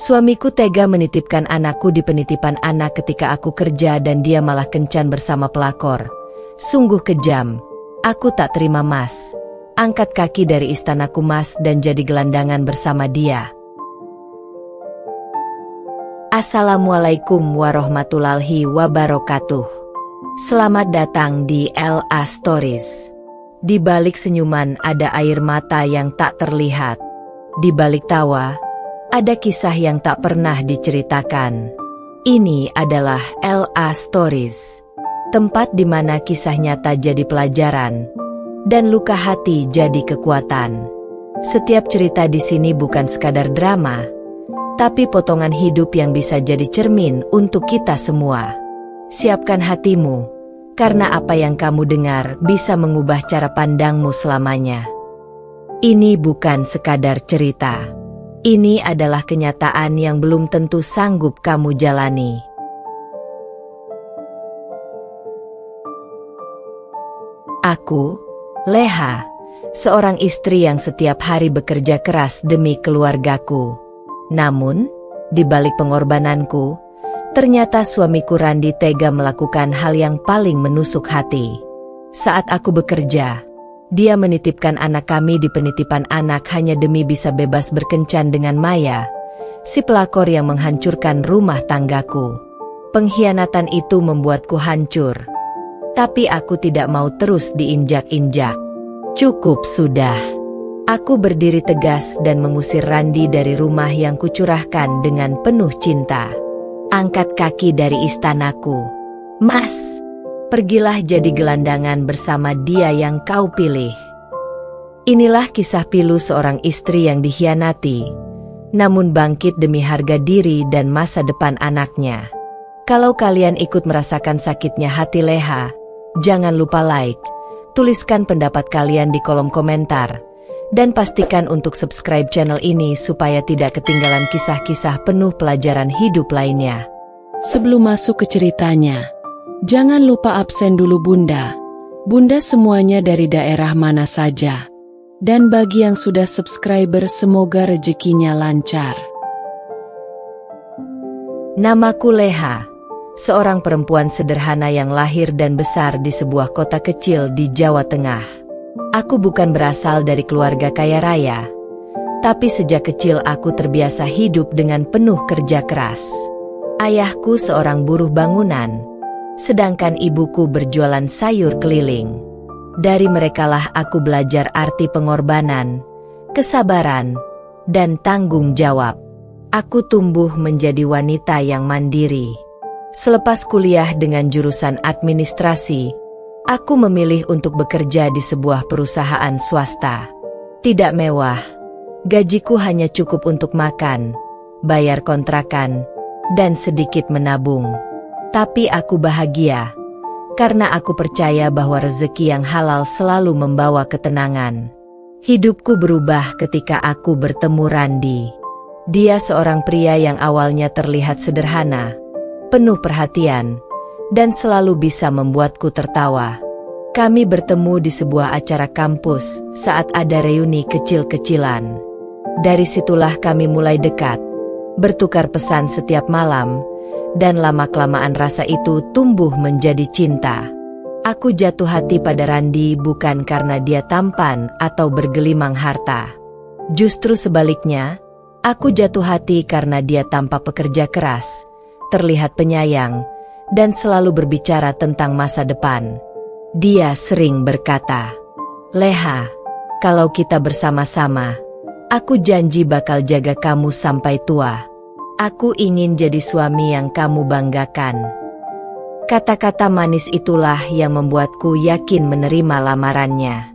Suamiku tega menitipkan anakku di penitipan anak ketika aku kerja dan dia malah kencan bersama pelakor. Sungguh kejam. Aku tak terima, Mas. Angkat kaki dari istanaku, Mas, dan jadi gelandangan bersama dia. Assalamualaikum warahmatullahi wabarakatuh. Selamat datang di LA Stories. Di balik senyuman ada air mata yang tak terlihat. Di balik tawa ada kisah yang tak pernah diceritakan. Ini adalah LA Stories, tempat di mana kisah nyata jadi pelajaran dan luka hati jadi kekuatan. Setiap cerita di sini bukan sekadar drama, tapi potongan hidup yang bisa jadi cermin untuk kita semua. Siapkan hatimu, karena apa yang kamu dengar bisa mengubah cara pandangmu selamanya. Ini bukan sekadar cerita. Ini adalah kenyataan yang belum tentu sanggup kamu jalani. Aku, Leha, seorang istri yang setiap hari bekerja keras demi keluargaku. Namun, di balik pengorbananku, ternyata suamiku Randi tega melakukan hal yang paling menusuk hati. Saat aku bekerja, dia menitipkan anak kami di penitipan anak hanya demi bisa bebas berkencan dengan Maya, si pelakor yang menghancurkan rumah tanggaku. Pengkhianatan itu membuatku hancur, tapi aku tidak mau terus diinjak-injak. Cukup sudah. Aku berdiri tegas dan mengusir Randi dari rumah yang kucurahkan dengan penuh cinta. Angkat kaki dari istanaku. Mas, pergilah jadi gelandangan bersama dia yang kau pilih. Inilah kisah pilu seorang istri yang dikhianati, namun bangkit demi harga diri dan masa depan anaknya. Kalau kalian ikut merasakan sakitnya hati Leha, jangan lupa like, tuliskan pendapat kalian di kolom komentar, dan pastikan untuk subscribe channel ini supaya tidak ketinggalan kisah-kisah penuh pelajaran hidup lainnya. Sebelum masuk ke ceritanya, jangan lupa absen dulu Bunda. Bunda semuanya dari daerah mana saja. Dan bagi yang sudah subscriber semoga rezekinya lancar. Namaku Leha, seorang perempuan sederhana yang lahir dan besar di sebuah kota kecil di Jawa Tengah. Aku bukan berasal dari keluarga kaya raya, tapi sejak kecil aku terbiasa hidup dengan penuh kerja keras. Ayahku seorang buruh bangunan, sedangkan ibuku berjualan sayur keliling. Dari merekalah aku belajar arti pengorbanan, kesabaran, dan tanggung jawab. Aku tumbuh menjadi wanita yang mandiri. Selepas kuliah dengan jurusan administrasi, aku memilih untuk bekerja di sebuah perusahaan swasta. Tidak mewah, gajiku hanya cukup untuk makan, bayar kontrakan, dan sedikit menabung. Tapi aku bahagia, karena aku percaya bahwa rezeki yang halal selalu membawa ketenangan. Hidupku berubah ketika aku bertemu Randi. Dia seorang pria yang awalnya terlihat sederhana, penuh perhatian, dan selalu bisa membuatku tertawa. Kami bertemu di sebuah acara kampus saat ada reuni kecil-kecilan. Dari situlah kami mulai dekat, bertukar pesan setiap malam, dan lama-kelamaan rasa itu tumbuh menjadi cinta. Aku jatuh hati pada Randi bukan karena dia tampan atau bergelimang harta. Justru sebaliknya, aku jatuh hati karena dia tampak pekerja keras, terlihat penyayang, dan selalu berbicara tentang masa depan. Dia sering berkata, "Leha, kalau kita bersama-sama, aku janji bakal jaga kamu sampai tua. Aku ingin jadi suami yang kamu banggakan." Kata-kata manis itulah yang membuatku yakin menerima lamarannya.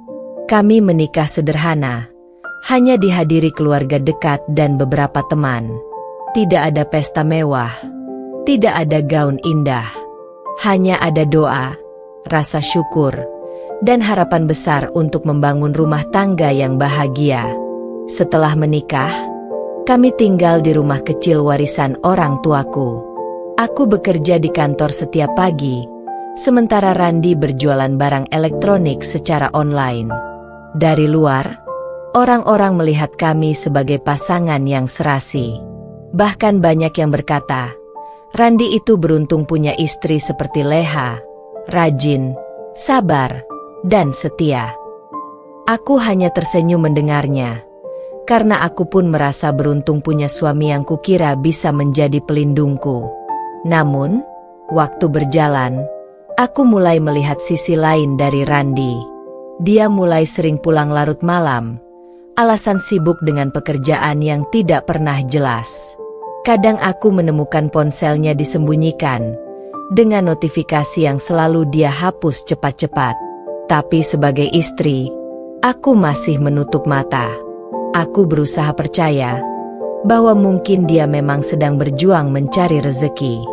Kami menikah sederhana, hanya dihadiri keluarga dekat dan beberapa teman. Tidak ada pesta mewah, tidak ada gaun indah. Hanya ada doa, rasa syukur, dan harapan besar untuk membangun rumah tangga yang bahagia. Setelah menikah, kami tinggal di rumah kecil warisan orang tuaku. Aku bekerja di kantor setiap pagi, sementara Randi berjualan barang elektronik secara online. Dari luar, orang-orang melihat kami sebagai pasangan yang serasi. Bahkan banyak yang berkata, Randi itu beruntung punya istri seperti Leha, rajin, sabar, dan setia. Aku hanya tersenyum mendengarnya, karena aku pun merasa beruntung punya suami yang kukira bisa menjadi pelindungku. Namun, waktu berjalan, aku mulai melihat sisi lain dari Randi. Dia mulai sering pulang larut malam, alasan sibuk dengan pekerjaan yang tidak pernah jelas. Kadang aku menemukan ponselnya disembunyikan, dengan notifikasi yang selalu dia hapus cepat-cepat. Tapi sebagai istri, aku masih menutup mata. Aku berusaha percaya bahwa mungkin dia memang sedang berjuang mencari rezeki.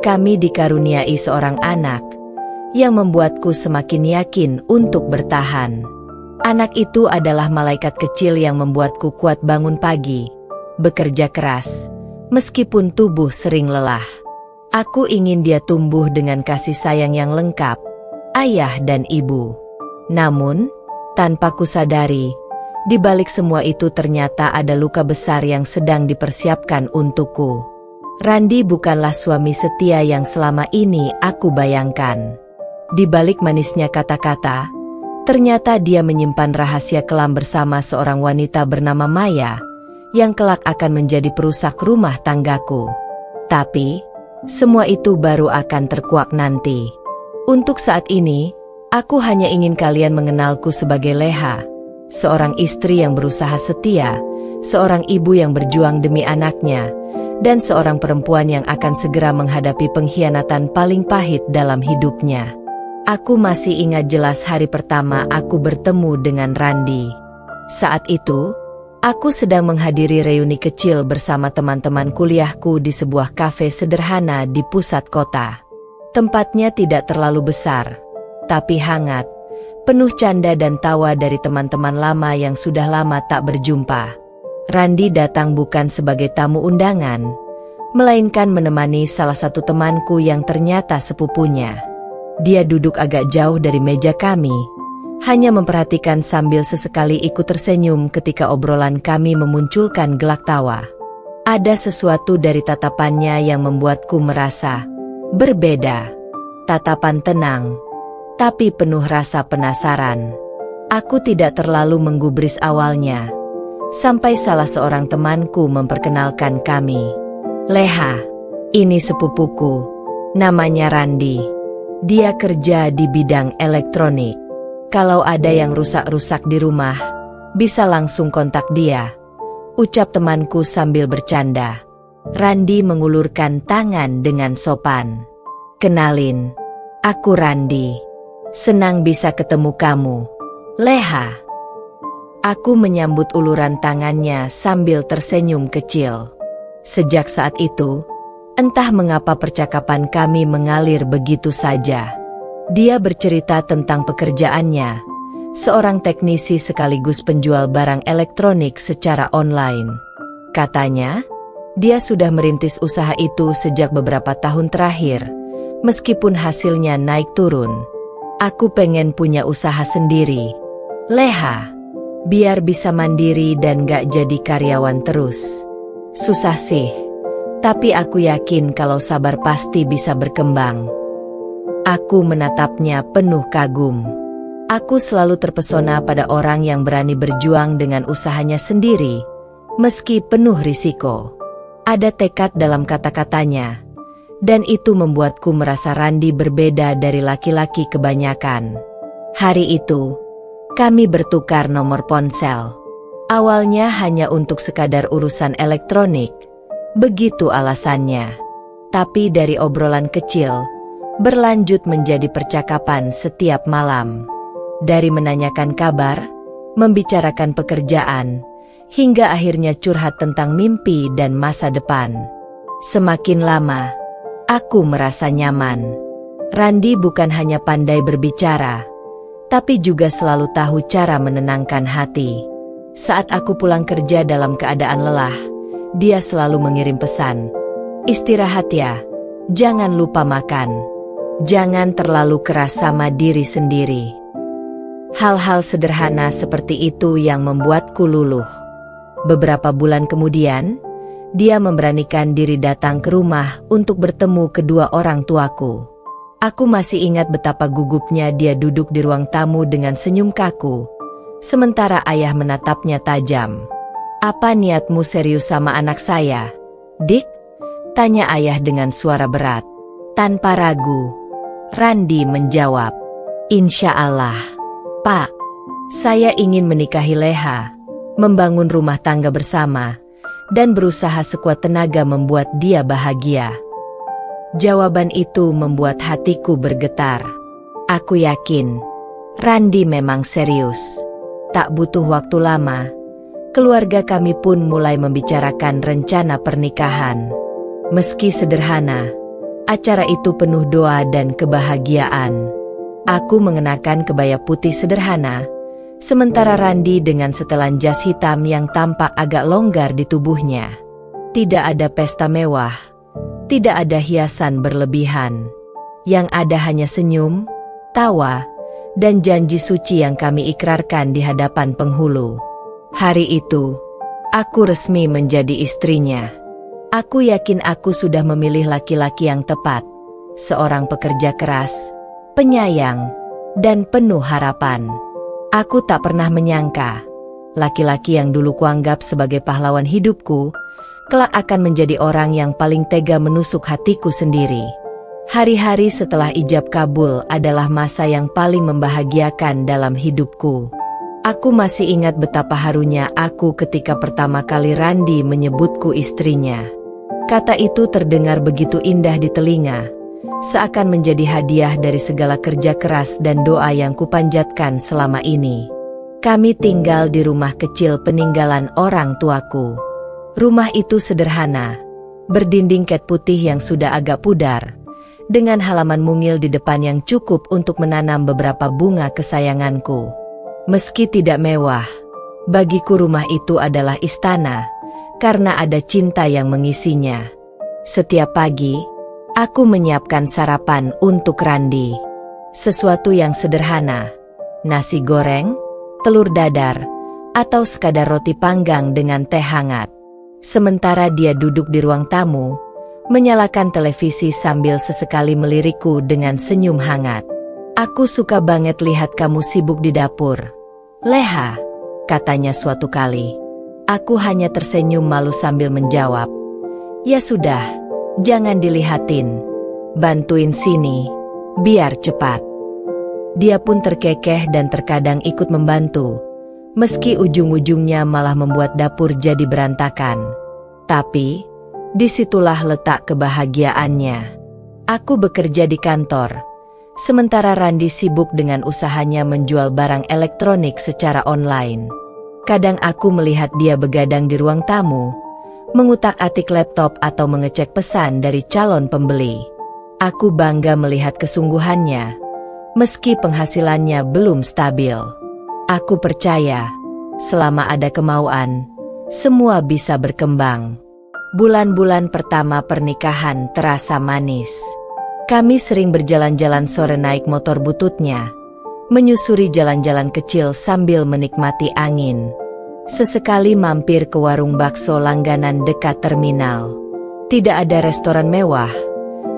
Kami dikaruniai seorang anak yang membuatku semakin yakin untuk bertahan. Anak itu adalah malaikat kecil yang membuatku kuat bangun pagi, bekerja keras, meskipun tubuh sering lelah. Aku ingin dia tumbuh dengan kasih sayang yang lengkap, ayah dan ibu. Namun, tanpa kusadari, di balik semua itu ternyata ada luka besar yang sedang dipersiapkan untukku. Randi bukanlah suami setia yang selama ini aku bayangkan. Di balik manisnya kata-kata, ternyata dia menyimpan rahasia kelam bersama seorang wanita bernama Maya, yang kelak akan menjadi perusak rumah tanggaku. Tapi, semua itu baru akan terkuak nanti. Untuk saat ini, aku hanya ingin kalian mengenalku sebagai Leha, seorang istri yang berusaha setia, seorang ibu yang berjuang demi anaknya, dan seorang perempuan yang akan segera menghadapi pengkhianatan paling pahit dalam hidupnya. Aku masih ingat jelas hari pertama aku bertemu dengan Randi. Saat itu, aku sedang menghadiri reuni kecil bersama teman-teman kuliahku di sebuah kafe sederhana di pusat kota. Tempatnya tidak terlalu besar, tapi hangat, penuh canda dan tawa dari teman-teman lama yang sudah lama tak berjumpa. Randi datang bukan sebagai tamu undangan, melainkan menemani salah satu temanku yang ternyata sepupunya. Dia duduk agak jauh dari meja kami, hanya memperhatikan sambil sesekali ikut tersenyum ketika obrolan kami memunculkan gelak tawa. Ada sesuatu dari tatapannya yang membuatku merasa berbeda. Tatapan tenang, tapi penuh rasa penasaran. Aku tidak terlalu menggubris awalnya, sampai salah seorang temanku memperkenalkan kami. Leha, ini sepupuku, namanya Randi. Dia kerja di bidang elektronik. Kalau ada yang rusak-rusak di rumah, bisa langsung kontak dia, ucap temanku sambil bercanda. Randi mengulurkan tangan dengan sopan. Kenalin, aku Randi. Senang bisa ketemu kamu, Leha. Aku menyambut uluran tangannya sambil tersenyum kecil. Sejak saat itu, entah mengapa percakapan kami mengalir begitu saja. Dia bercerita tentang pekerjaannya, seorang teknisi sekaligus penjual barang elektronik secara online. Katanya, dia sudah merintis usaha itu sejak beberapa tahun terakhir, meskipun hasilnya naik turun. Aku pengen punya usaha sendiri, Leha, biar bisa mandiri dan gak jadi karyawan terus. Susah sih, tapi aku yakin kalau sabar pasti bisa berkembang. Aku menatapnya penuh kagum. Aku selalu terpesona pada orang yang berani berjuang dengan usahanya sendiri, meski penuh risiko. Ada tekad dalam kata-katanya, dan itu membuatku merasa Randi berbeda dari laki-laki kebanyakan. Hari itu, kami bertukar nomor ponsel. Awalnya hanya untuk sekadar urusan elektronik, begitu alasannya. Tapi dari obrolan kecil, berlanjut menjadi percakapan setiap malam. Dari menanyakan kabar, membicarakan pekerjaan, hingga akhirnya curhat tentang mimpi dan masa depan. Semakin lama, aku merasa nyaman. Randi bukan hanya pandai berbicara, tapi juga selalu tahu cara menenangkan hati. Saat aku pulang kerja dalam keadaan lelah, dia selalu mengirim pesan, "Istirahat ya, jangan lupa makan. Jangan terlalu keras sama diri sendiri." Hal-hal sederhana seperti itu yang membuatku luluh. Beberapa bulan kemudian, Dia memberanikan diri datang ke rumah untuk bertemu kedua orang tuaku. Aku masih ingat betapa gugupnya dia duduk di ruang tamu dengan senyum kaku, sementara ayah menatapnya tajam. "Apa niatmu serius sama anak saya, Dik?" tanya ayah dengan suara berat. Tanpa ragu, Randi menjawab, "Insya Allah, Pak. Saya ingin menikahi Leha, membangun rumah tangga bersama, dan berusaha sekuat tenaga membuat dia bahagia." Jawaban itu membuat hatiku bergetar. Aku yakin Randi memang serius. Tak butuh waktu lama, keluarga kami pun mulai membicarakan rencana pernikahan. Meski sederhana, acara itu penuh doa dan kebahagiaan. Aku mengenakan kebaya putih sederhana, sementara Randi dengan setelan jas hitam yang tampak agak longgar di tubuhnya. Tidak ada pesta mewah, tidak ada hiasan berlebihan. Yang ada hanya senyum, tawa, dan janji suci yang kami ikrarkan di hadapan penghulu. Hari itu, aku resmi menjadi istrinya. Aku yakin aku sudah memilih laki-laki yang tepat, seorang pekerja keras, penyayang, dan penuh harapan. Aku tak pernah menyangka, laki-laki yang dulu kuanggap sebagai pahlawan hidupku, kelak akan menjadi orang yang paling tega menusuk hatiku sendiri. Hari-hari setelah ijab kabul adalah masa yang paling membahagiakan dalam hidupku. Aku masih ingat betapa harunya aku ketika pertama kali Randi menyebutku istrinya. Kata itu terdengar begitu indah di telinga, seakan menjadi hadiah dari segala kerja keras dan doa yang kupanjatkan selama ini. Kami tinggal di rumah kecil peninggalan orang tuaku. Rumah itu sederhana, berdinding cat putih yang sudah agak pudar, dengan halaman mungil di depan yang cukup untuk menanam beberapa bunga kesayanganku. Meski tidak mewah, bagiku rumah itu adalah istana, karena ada cinta yang mengisinya. Setiap pagi, aku menyiapkan sarapan untuk Randi. Sesuatu yang sederhana, nasi goreng, telur dadar, atau sekadar roti panggang dengan teh hangat. Sementara dia duduk di ruang tamu, menyalakan televisi sambil sesekali melirikku dengan senyum hangat. "Aku suka banget lihat kamu sibuk di dapur, Leha," katanya suatu kali. Aku hanya tersenyum malu sambil menjawab, "Ya sudah, jangan dilihatin. Bantuin sini, biar cepat." Dia pun terkekeh dan terkadang ikut membantu, meski ujung-ujungnya malah membuat dapur jadi berantakan. Tapi, disitulah letak kebahagiaannya. Aku bekerja di kantor, sementara Randi sibuk dengan usahanya menjual barang elektronik secara online. Kadang aku melihat dia begadang di ruang tamu, mengutak-atik laptop atau mengecek pesan dari calon pembeli. Aku bangga melihat kesungguhannya, meski penghasilannya belum stabil. Aku percaya, selama ada kemauan, semua bisa berkembang. Bulan-bulan pertama pernikahan terasa manis. Kami sering berjalan-jalan sore naik motor bututnya, menyusuri jalan-jalan kecil sambil menikmati angin. Sesekali mampir ke warung bakso langganan dekat terminal. Tidak ada restoran mewah,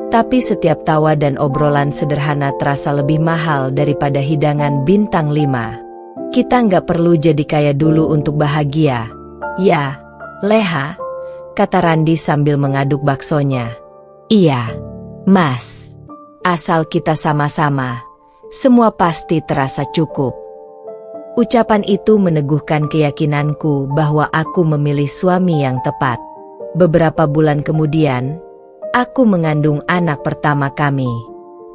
tapi setiap tawa dan obrolan sederhana terasa lebih mahal daripada hidangan bintang 5. Kita nggak perlu jadi kaya dulu untuk bahagia, ya, Leha, kata Randi sambil mengaduk baksonya. Iya, Mas. Asal kita sama-sama, semua pasti terasa cukup. Ucapan itu meneguhkan keyakinanku bahwa aku memilih suami yang tepat. Beberapa bulan kemudian, aku mengandung anak pertama kami.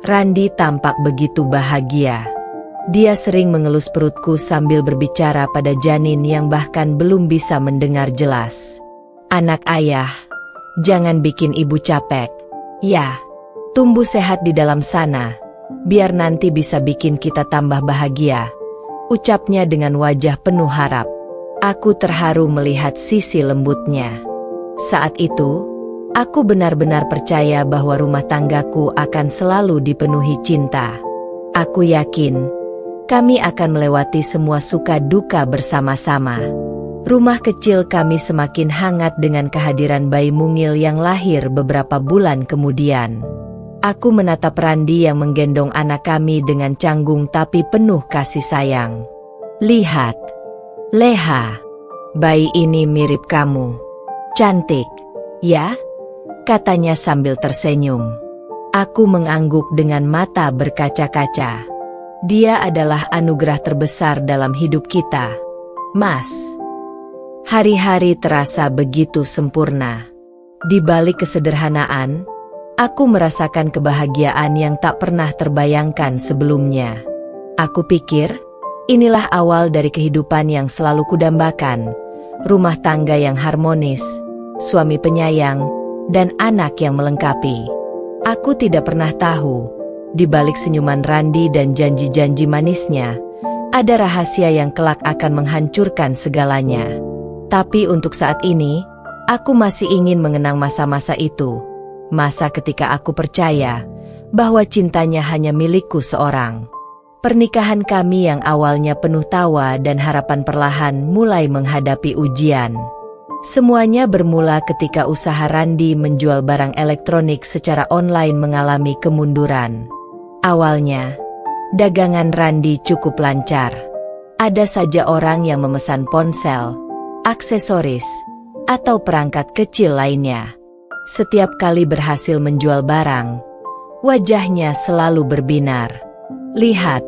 Randi tampak begitu bahagia. Dia sering mengelus perutku sambil berbicara pada janin yang bahkan belum bisa mendengar jelas. Anak ayah, jangan bikin ibu capek. Ya, tumbuh sehat di dalam sana, biar nanti bisa bikin kita tambah bahagia, ucapnya dengan wajah penuh harap. Aku terharu melihat sisi lembutnya. Saat itu, aku benar-benar percaya bahwa rumah tanggaku akan selalu dipenuhi cinta. Aku yakin, kami akan melewati semua suka duka bersama-sama. Rumah kecil kami semakin hangat dengan kehadiran bayi mungil yang lahir beberapa bulan kemudian. Aku menatap Randi yang menggendong anak kami dengan canggung tapi penuh kasih sayang. "Lihat, Leha, bayi ini mirip kamu. Cantik, ya?" katanya sambil tersenyum. Aku mengangguk dengan mata berkaca-kaca. "Dia adalah anugerah terbesar dalam hidup kita, Mas." Hari-hari terasa begitu sempurna. Di balik kesederhanaan, aku merasakan kebahagiaan yang tak pernah terbayangkan sebelumnya. Aku pikir, inilah awal dari kehidupan yang selalu kudambakan, rumah tangga yang harmonis, suami penyayang, dan anak yang melengkapi. Aku tidak pernah tahu, di balik senyuman Randi dan janji-janji manisnya, ada rahasia yang kelak akan menghancurkan segalanya. Tapi untuk saat ini, aku masih ingin mengenang masa-masa itu. Masa ketika aku percaya bahwa cintanya hanya milikku seorang. Pernikahan kami yang awalnya penuh tawa dan harapan perlahan mulai menghadapi ujian. Semuanya bermula ketika usaha Randi menjual barang elektronik secara online mengalami kemunduran. Awalnya, dagangan Randi cukup lancar. Ada saja orang yang memesan ponsel, aksesoris, atau perangkat kecil lainnya. Setiap kali berhasil menjual barang, wajahnya selalu berbinar. "Lihat,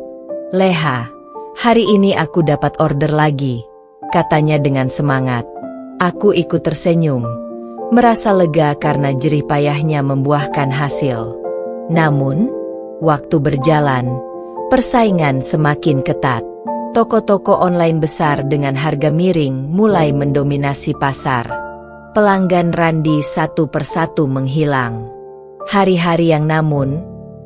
Leha, hari ini aku dapat order lagi," katanya dengan semangat. Aku ikut tersenyum, merasa lega karena jerih payahnya membuahkan hasil. Namun, waktu berjalan, persaingan semakin ketat. Toko-toko online besar dengan harga miring mulai mendominasi pasar. Pelanggan Randi satu persatu menghilang. Hari-hari yang namun,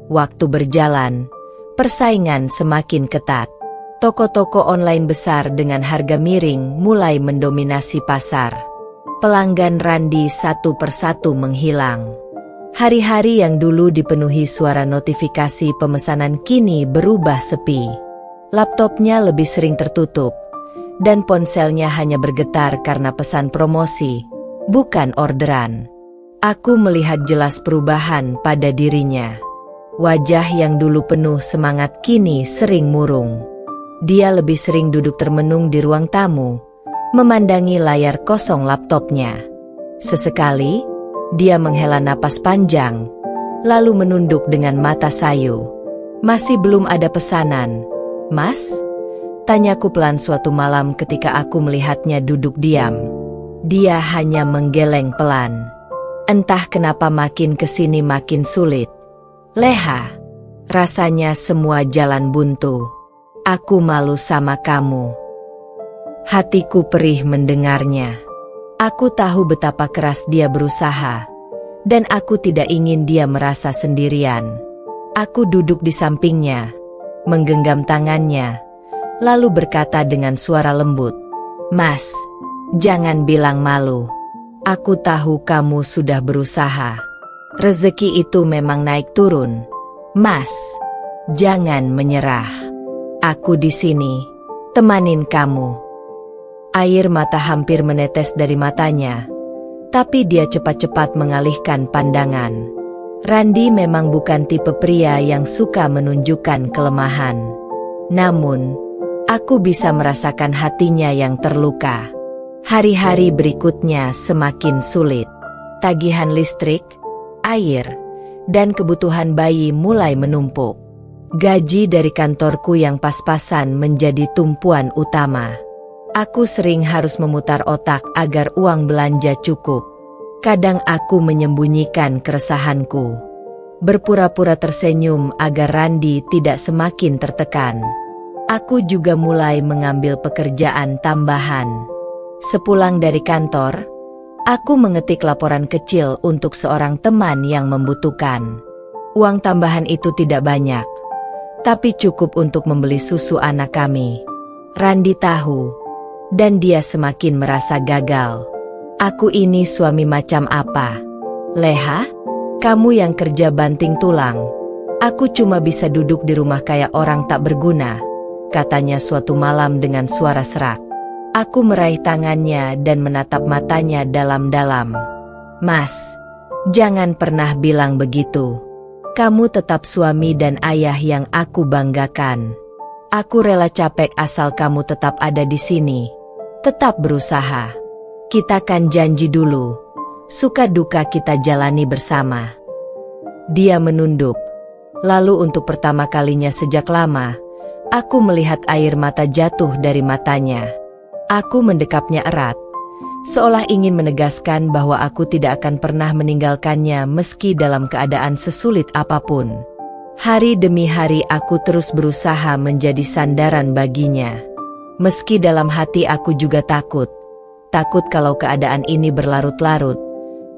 waktu berjalan, persaingan semakin ketat. Toko-toko online besar dengan harga miring mulai mendominasi pasar. Pelanggan Randi satu persatu menghilang. Hari-hari yang dulu dipenuhi suara notifikasi pemesanan kini berubah sepi. Laptopnya lebih sering tertutup, dan ponselnya hanya bergetar karena pesan promosi, bukan orderan. Aku melihat jelas perubahan pada dirinya. Wajah yang dulu penuh semangat kini sering murung. Dia lebih sering duduk termenung di ruang tamu, memandangi layar kosong laptopnya. Sesekali, dia menghela napas panjang, lalu menunduk dengan mata sayu. "Masih belum ada pesanan, Mas?" tanyaku pelan suatu malam ketika aku melihatnya duduk diam. Dia hanya menggeleng pelan. Entah kenapa makin kesini makin sulit. "Leha, rasanya semua jalan buntu. Aku malu sama kamu." Hatiku perih mendengarnya. Aku tahu betapa keras dia berusaha, dan aku tidak ingin dia merasa sendirian. Aku duduk di sampingnya, menggenggam tangannya, lalu berkata dengan suara lembut, "Mas, jangan bilang malu. Aku tahu kamu sudah berusaha. Rezeki itu memang naik turun. Mas, jangan menyerah. Aku di sini, temanin kamu." Air mata hampir menetes dari matanya, tapi dia cepat-cepat mengalihkan pandangan. Randi memang bukan tipe pria yang suka menunjukkan kelemahan. Namun, aku bisa merasakan hatinya yang terluka. Hari-hari berikutnya semakin sulit. Tagihan listrik, air, dan kebutuhan bayi mulai menumpuk. Gaji dari kantorku yang pas-pasan menjadi tumpuan utama. Aku sering harus memutar otak agar uang belanja cukup. Kadang aku menyembunyikan keresahanku, berpura-pura tersenyum agar Randi tidak semakin tertekan. Aku juga mulai mengambil pekerjaan tambahan. Sepulang dari kantor, aku mengetik laporan kecil untuk seorang teman yang membutuhkan. Uang tambahan itu tidak banyak, tapi cukup untuk membeli susu anak kami. Randi tahu, dan dia semakin merasa gagal. Aku ini suami macam apa? Leha, kamu yang kerja banting tulang. Aku cuma bisa duduk di rumah kayak orang tak berguna, katanya suatu malam dengan suara serak. Aku meraih tangannya dan menatap matanya dalam-dalam. Mas, jangan pernah bilang begitu. Kamu tetap suami dan ayah yang aku banggakan. Aku rela capek asal kamu tetap ada di sini. Tetap berusaha. Kita kan janji dulu. Suka duka kita jalani bersama. Dia menunduk. Lalu untuk pertama kalinya sejak lama, aku melihat air mata jatuh dari matanya. Aku mendekapnya erat, seolah ingin menegaskan bahwa aku tidak akan pernah meninggalkannya meski dalam keadaan sesulit apapun. Hari demi hari aku terus berusaha menjadi sandaran baginya. Meski dalam hati aku juga takut. Takut kalau keadaan ini berlarut-larut.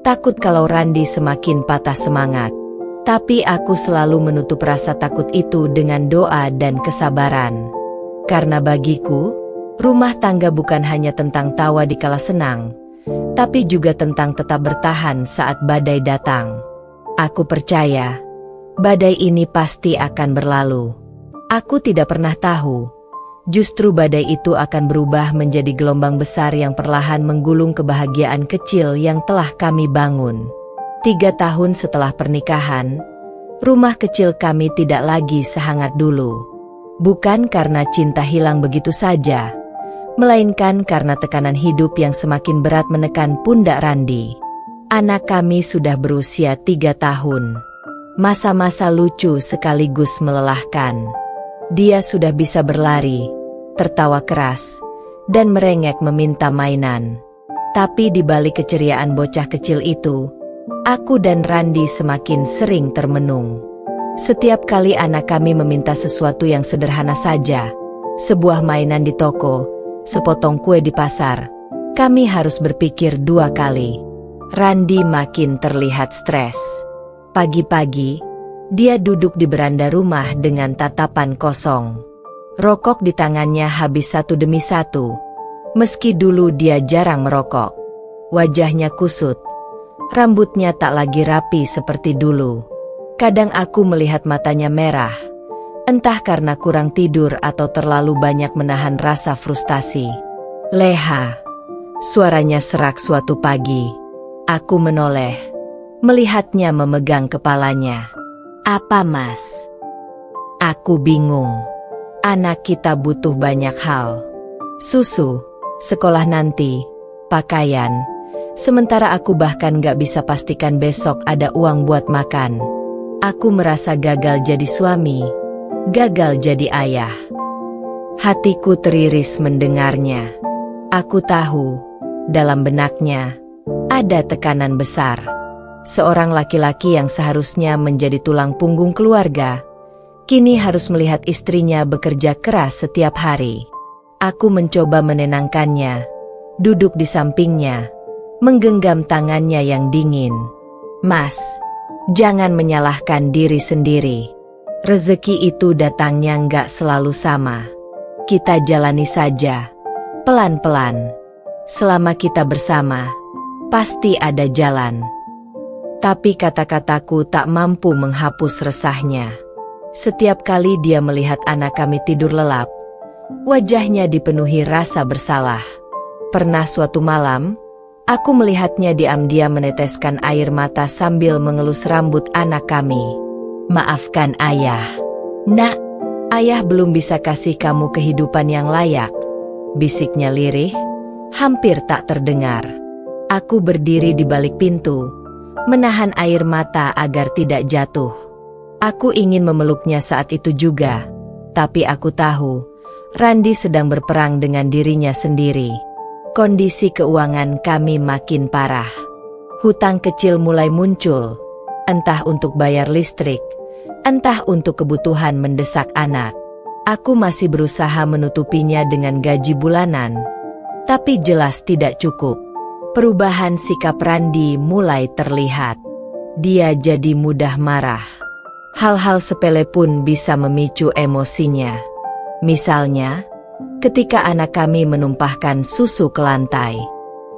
Takut kalau Randi semakin patah semangat. Tapi aku selalu menutup rasa takut itu dengan doa dan kesabaran. Karena bagiku, rumah tangga bukan hanya tentang tawa di kala senang, tapi juga tentang tetap bertahan saat badai datang. Aku percaya, badai ini pasti akan berlalu. Aku tidak pernah tahu, justru badai itu akan berubah menjadi gelombang besar yang perlahan menggulung kebahagiaan kecil yang telah kami bangun. 3 tahun setelah pernikahan, rumah kecil kami tidak lagi sehangat dulu. Bukan karena cinta hilang begitu saja, melainkan karena tekanan hidup yang semakin berat menekan pundak Randi. Anak kami sudah berusia 3 tahun. Masa-masa lucu sekaligus melelahkan. Dia sudah bisa berlari, tertawa keras, dan merengek meminta mainan. Tapi di balik keceriaan bocah kecil itu, aku dan Randi semakin sering termenung. Setiap kali anak kami meminta sesuatu yang sederhana saja, sebuah mainan di toko, sepotong kue di pasar, kami harus berpikir 2 kali. Randi makin terlihat stres. Pagi-pagi, dia duduk di beranda rumah dengan tatapan kosong. Rokok di tangannya habis satu demi satu, meski dulu dia jarang merokok. Wajahnya kusut, rambutnya tak lagi rapi seperti dulu. Kadang aku melihat matanya merah, entah karena kurang tidur atau terlalu banyak menahan rasa frustasi. Leha, suaranya serak suatu pagi. Aku menoleh, melihatnya memegang kepalanya. Apa mas? Aku bingung. Anak kita butuh banyak hal. Susu, sekolah nanti, pakaian. Sementara aku bahkan gak bisa pastikan besok ada uang buat makan. Aku merasa gagal jadi suami, gagal jadi ayah. Hatiku teriris mendengarnya. Aku tahu, dalam benaknya, ada tekanan besar. Seorang laki-laki yang seharusnya menjadi tulang punggung keluarga, kini harus melihat istrinya bekerja keras setiap hari. Aku mencoba menenangkannya, duduk di sampingnya, menggenggam tangannya yang dingin. Mas, jangan menyalahkan diri sendiri. Rezeki itu datangnya nggak selalu sama. Kita jalani saja, pelan-pelan. Selama kita bersama, pasti ada jalan. Tapi kata-kataku tak mampu menghapus resahnya. Setiap kali dia melihat anak kami tidur lelap, wajahnya dipenuhi rasa bersalah. Pernah suatu malam, aku melihatnya diam-diam meneteskan air mata sambil mengelus rambut anak kami. Maafkan ayah. Nak, ayah belum bisa kasih kamu kehidupan yang layak, bisiknya lirih, hampir tak terdengar. Aku berdiri di balik pintu, menahan air mata agar tidak jatuh. Aku ingin memeluknya saat itu juga, tapi aku tahu, Randi sedang berperang dengan dirinya sendiri. Kondisi keuangan kami makin parah. Hutang kecil mulai muncul, entah untuk bayar listrik, entah untuk kebutuhan mendesak anak. Aku masih berusaha menutupinya dengan gaji bulanan, tapi jelas tidak cukup. Perubahan sikap Randi mulai terlihat. Dia jadi mudah marah. Hal-hal sepele pun bisa memicu emosinya. Misalnya, ketika anak kami menumpahkan susu ke lantai.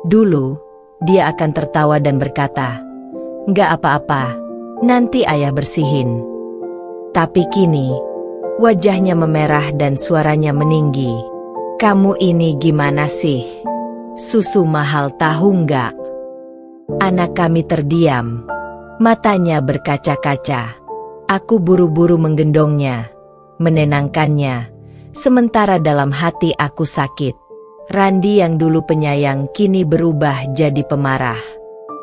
Dulu, dia akan tertawa dan berkata, "Nggak apa-apa, nanti ayah bersihin." Tapi kini, wajahnya memerah dan suaranya meninggi. Kamu ini gimana sih? Susu mahal tahu nggak? Anak kami terdiam. Matanya berkaca-kaca. Aku buru-buru menggendongnya, menenangkannya. Sementara dalam hati aku sakit. Randi yang dulu penyayang kini berubah jadi pemarah.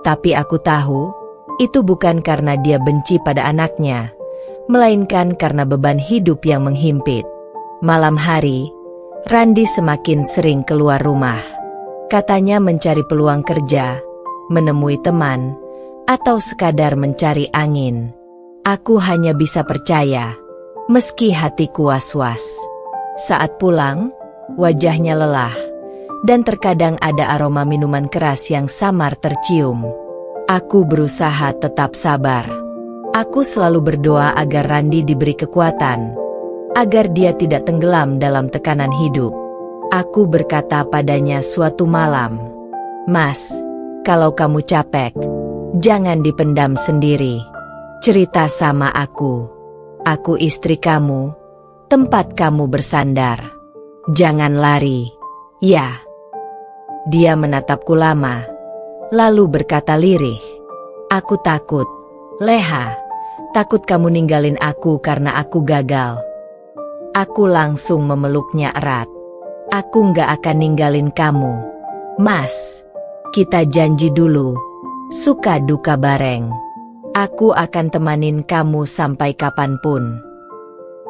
Tapi aku tahu, itu bukan karena dia benci pada anaknya, melainkan karena beban hidup yang menghimpit. Malam hari, Randi semakin sering keluar rumah. Katanya mencari peluang kerja, menemui teman, atau sekadar mencari angin. Aku hanya bisa percaya, meski hatiku was-was. Saat pulang, wajahnya lelah, dan terkadang ada aroma minuman keras yang samar tercium. Aku berusaha tetap sabar. Aku selalu berdoa agar Randi diberi kekuatan, agar dia tidak tenggelam dalam tekanan hidup. Aku berkata padanya suatu malam, "Mas, kalau kamu capek, jangan dipendam sendiri. Cerita sama aku. Aku istri kamu, tempat kamu bersandar. Jangan lari, ya." Dia menatapku lama, lalu berkata lirih, "Aku takut, Leha. Takut kamu ninggalin aku karena aku gagal." Aku langsung memeluknya erat. "Aku nggak akan ninggalin kamu, Mas. Kita janji dulu, suka duka bareng. Aku akan temanin kamu sampai kapanpun."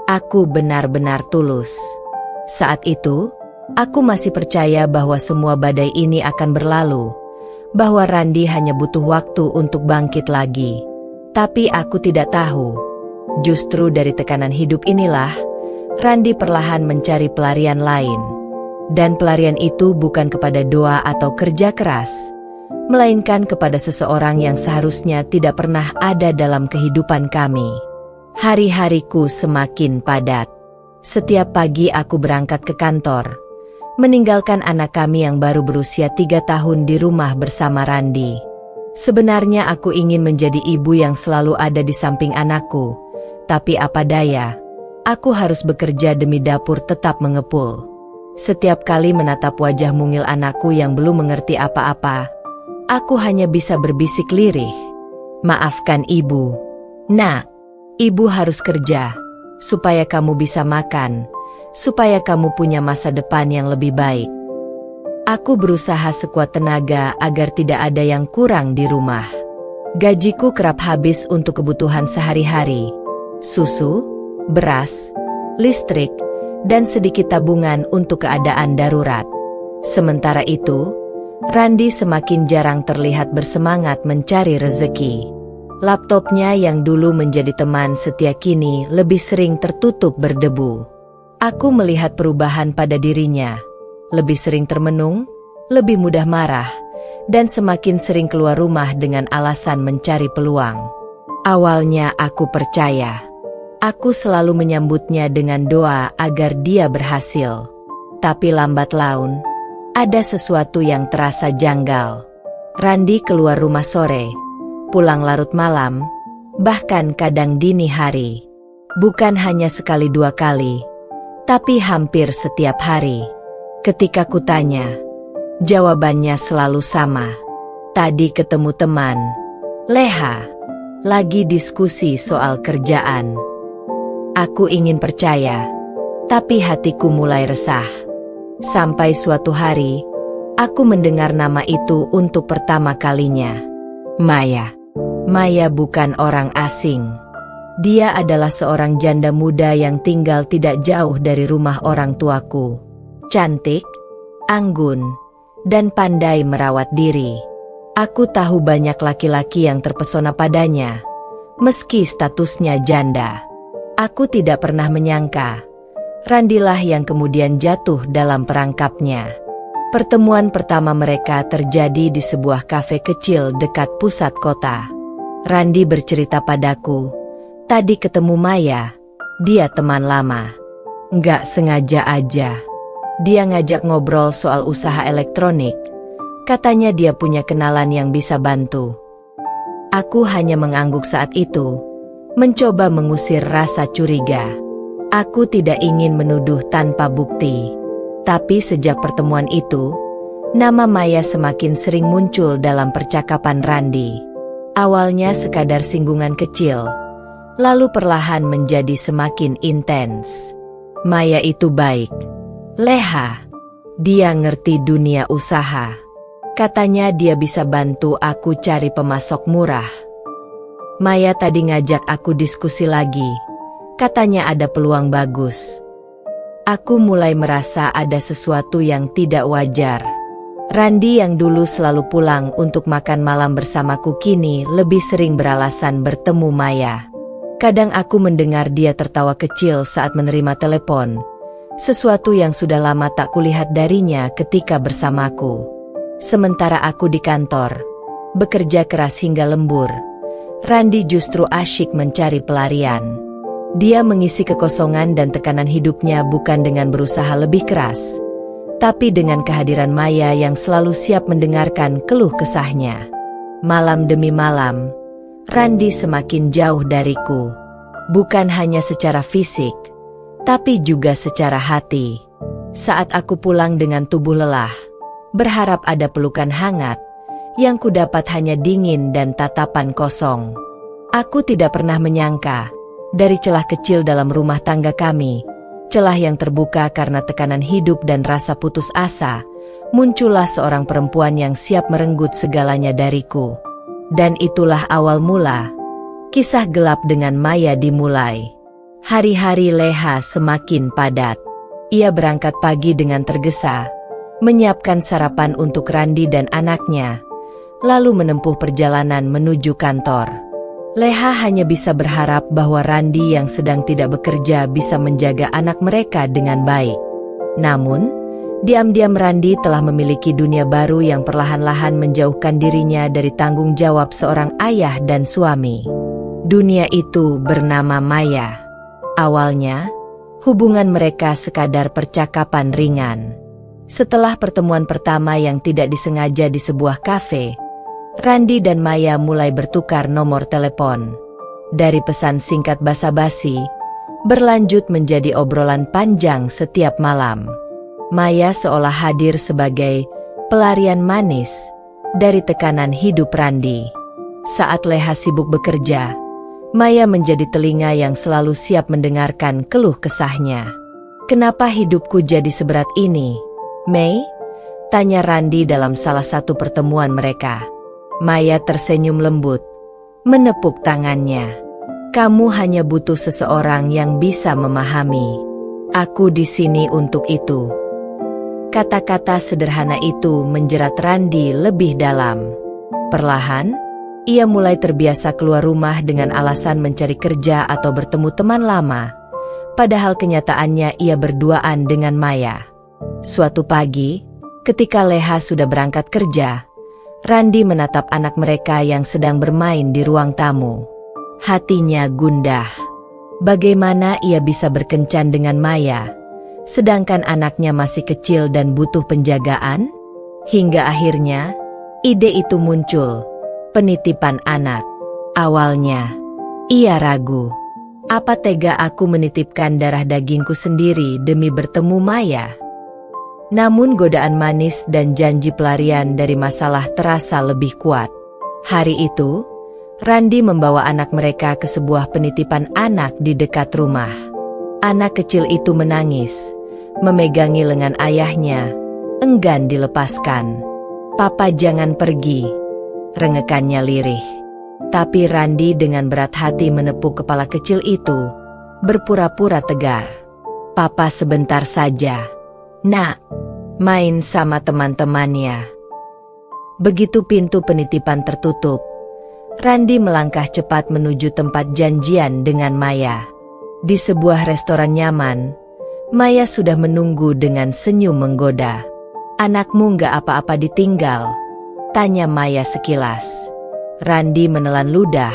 Aku benar-benar tulus. Saat itu, aku masih percaya bahwa semua badai ini akan berlalu, bahwa Randi hanya butuh waktu untuk bangkit lagi. Tapi aku tidak tahu, justru dari tekanan hidup inilah, Randi perlahan mencari pelarian lain. Dan pelarian itu bukan kepada doa atau kerja keras, melainkan kepada seseorang yang seharusnya tidak pernah ada dalam kehidupan kami. Hari-hariku semakin padat. Setiap pagi aku berangkat ke kantor, meninggalkan anak kami yang baru berusia 3 tahun di rumah bersama Randi. Sebenarnya aku ingin menjadi ibu yang selalu ada di samping anakku, tapi apa daya, aku harus bekerja demi dapur tetap mengepul. Setiap kali menatap wajah mungil anakku yang belum mengerti apa-apa, aku hanya bisa berbisik lirih, "Maafkan ibu. Nak, ibu harus kerja, supaya kamu bisa makan, supaya kamu punya masa depan yang lebih baik." Aku berusaha sekuat tenaga agar tidak ada yang kurang di rumah. Gajiku kerap habis untuk kebutuhan sehari-hari, susu, beras, listrik, dan sedikit tabungan untuk keadaan darurat. Sementara itu, Randi semakin jarang terlihat bersemangat mencari rezeki. Laptopnya yang dulu menjadi teman setia kini lebih sering tertutup berdebu. Aku melihat perubahan pada dirinya. Lebih sering termenung, lebih mudah marah, dan semakin sering keluar rumah dengan alasan mencari peluang. Awalnya aku percaya. Aku selalu menyambutnya dengan doa agar dia berhasil. Tapi lambat laun, ada sesuatu yang terasa janggal. Randi keluar rumah sore, pulang larut malam, bahkan kadang dini hari. Bukan hanya sekali dua kali, tapi hampir setiap hari. Ketika kutanya, jawabannya selalu sama. "Tadi ketemu teman, Leha. Lagi diskusi soal kerjaan." Aku ingin percaya, tapi hatiku mulai resah. Sampai suatu hari, aku mendengar nama itu untuk pertama kalinya. Maya. Maya bukan orang asing. Dia adalah seorang janda muda yang tinggal tidak jauh dari rumah orang tuaku. Cantik, anggun, dan pandai merawat diri. Aku tahu banyak laki-laki yang terpesona padanya, meski statusnya janda. Aku tidak pernah menyangka, Randilah yang kemudian jatuh dalam perangkapnya. Pertemuan pertama mereka terjadi di sebuah kafe kecil dekat pusat kota. Randi bercerita padaku, "Tadi ketemu Maya, dia teman lama. Nggak sengaja aja. Dia ngajak ngobrol soal usaha elektronik. Katanya dia punya kenalan yang bisa bantu." Aku hanya mengangguk saat itu, mencoba mengusir rasa curiga. Aku tidak ingin menuduh tanpa bukti. Tapi sejak pertemuan itu, nama Maya semakin sering muncul dalam percakapan Randi. Awalnya sekadar singgungan kecil, lalu perlahan menjadi semakin intens. Maya itu baik, leha. Dia ngerti dunia usaha. Katanya dia bisa bantu aku cari pemasok murah. Maya tadi ngajak aku diskusi lagi. Katanya ada peluang bagus. Aku mulai merasa ada sesuatu yang tidak wajar. Randi yang dulu selalu pulang untuk makan malam bersamaku kini lebih sering beralasan bertemu Maya. Kadang aku mendengar dia tertawa kecil saat menerima telepon. Sesuatu yang sudah lama tak kulihat darinya ketika bersamaku. Sementara aku di kantor, bekerja keras hingga lembur, Randi justru asyik mencari pelarian. Dia mengisi kekosongan dan tekanan hidupnya bukan dengan berusaha lebih keras, tapi dengan kehadiran Maya yang selalu siap mendengarkan keluh kesahnya. Malam demi malam, Randi semakin jauh dariku. Bukan hanya secara fisik, tapi juga secara hati. Saat aku pulang dengan tubuh lelah, berharap ada pelukan hangat, yang kudapat hanya dingin dan tatapan kosong. Aku tidak pernah menyangka, dari celah kecil dalam rumah tangga kami, celah yang terbuka karena tekanan hidup dan rasa putus asa, muncullah seorang perempuan yang siap merenggut segalanya dariku. Dan itulah awal mula, kisah gelap dengan Maya dimulai. Hari-hari leha semakin padat. Ia berangkat pagi dengan tergesa, menyiapkan sarapan untuk Randi dan anaknya, lalu menempuh perjalanan menuju kantor. Leha hanya bisa berharap bahwa Randi yang sedang tidak bekerja bisa menjaga anak mereka dengan baik. Namun, diam-diam Randi telah memiliki dunia baru yang perlahan-lahan menjauhkan dirinya dari tanggung jawab seorang ayah dan suami. Dunia itu bernama Maya. Awalnya, hubungan mereka sekadar percakapan ringan. Setelah pertemuan pertama yang tidak disengaja di sebuah kafe, Randi dan Maya mulai bertukar nomor telepon. Dari pesan singkat basa-basi, berlanjut menjadi obrolan panjang setiap malam. Maya seolah hadir sebagai pelarian manis dari tekanan hidup Randi. Saat leha sibuk bekerja, Maya menjadi telinga yang selalu siap mendengarkan keluh kesahnya. "Kenapa hidupku jadi seberat ini, Mei?" tanya Randi dalam salah satu pertemuan mereka. Maya tersenyum lembut, menepuk tangannya. "Kamu hanya butuh seseorang yang bisa memahami. Aku di sini untuk itu." Kata-kata sederhana itu menjerat Randi lebih dalam. Perlahan, ia mulai terbiasa keluar rumah dengan alasan mencari kerja atau bertemu teman lama. Padahal kenyataannya ia berduaan dengan Maya. Suatu pagi, ketika leha sudah berangkat kerja, Randi menatap anak mereka yang sedang bermain di ruang tamu. Hatinya gundah. Bagaimana ia bisa berkencan dengan Maya, sedangkan anaknya masih kecil dan butuh penjagaan? Hingga akhirnya, ide itu muncul, penitipan anak. Awalnya, ia ragu. Apa tega aku menitipkan darah dagingku sendiri demi bertemu Maya? Namun godaan manis dan janji pelarian dari masalah terasa lebih kuat. Hari itu, Randi membawa anak mereka ke sebuah penitipan anak di dekat rumah. Anak kecil itu menangis, memegangi lengan ayahnya, enggan dilepaskan. "Papa jangan pergi," rengekannya lirih. Tapi Randi dengan berat hati menepuk kepala kecil itu, berpura-pura tegar. "Papa sebentar saja, Nak. Main sama teman-temannya." Begitu pintu penitipan tertutup, Randi melangkah cepat menuju tempat janjian dengan Maya. Di sebuah restoran nyaman, Maya sudah menunggu dengan senyum menggoda. "Anakmu nggak apa-apa ditinggal?" tanya Maya sekilas. Randi menelan ludah,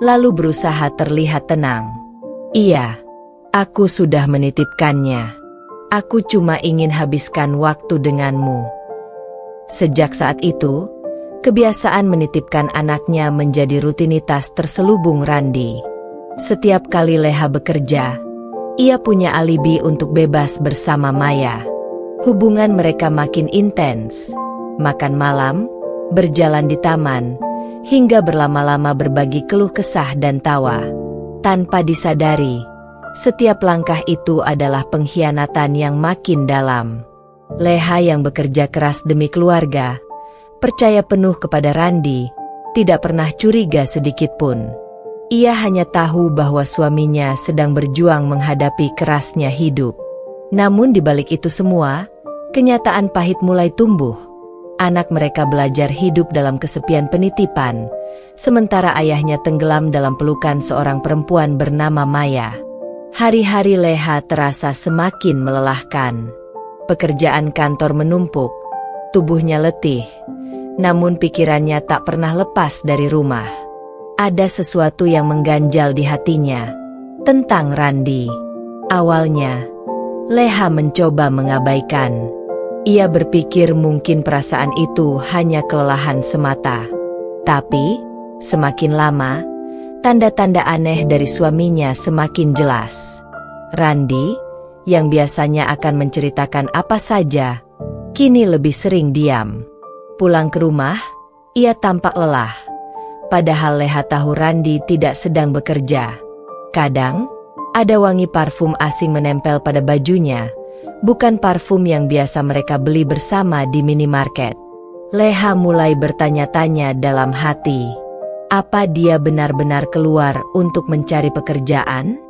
lalu berusaha terlihat tenang. "Iya, aku sudah menitipkannya. Aku cuma ingin habiskan waktu denganmu." Sejak saat itu, kebiasaan menitipkan anaknya menjadi rutinitas terselubung Randi. Setiap kali leha bekerja, ia punya alibi untuk bebas bersama Maya. Hubungan mereka makin intens, makan malam, berjalan di taman, hingga berlama-lama berbagi keluh kesah dan tawa. Tanpa disadari, setiap langkah itu adalah pengkhianatan yang makin dalam. Leha yang bekerja keras demi keluarga, percaya penuh kepada Randi, tidak pernah curiga sedikit pun. Ia hanya tahu bahwa suaminya sedang berjuang menghadapi kerasnya hidup. Namun di balik itu semua, kenyataan pahit mulai tumbuh. Anak mereka belajar hidup dalam kesepian penitipan, sementara ayahnya tenggelam dalam pelukan seorang perempuan bernama Maya. Hari-hari Leha terasa semakin melelahkan. Pekerjaan kantor menumpuk, tubuhnya letih, namun pikirannya tak pernah lepas dari rumah. Ada sesuatu yang mengganjal di hatinya, tentang Randi. Awalnya, Leha mencoba mengabaikan. Ia berpikir mungkin perasaan itu hanya kelelahan semata. Tapi, semakin lama, tanda-tanda aneh dari suaminya semakin jelas. Randi, yang biasanya akan menceritakan apa saja, kini lebih sering diam. Pulang ke rumah, ia tampak lelah. Padahal Leha tahu Randi tidak sedang bekerja. Kadang, ada wangi parfum asing menempel pada bajunya, bukan parfum yang biasa mereka beli bersama di minimarket. Leha mulai bertanya-tanya dalam hati, apa dia benar-benar keluar untuk mencari pekerjaan?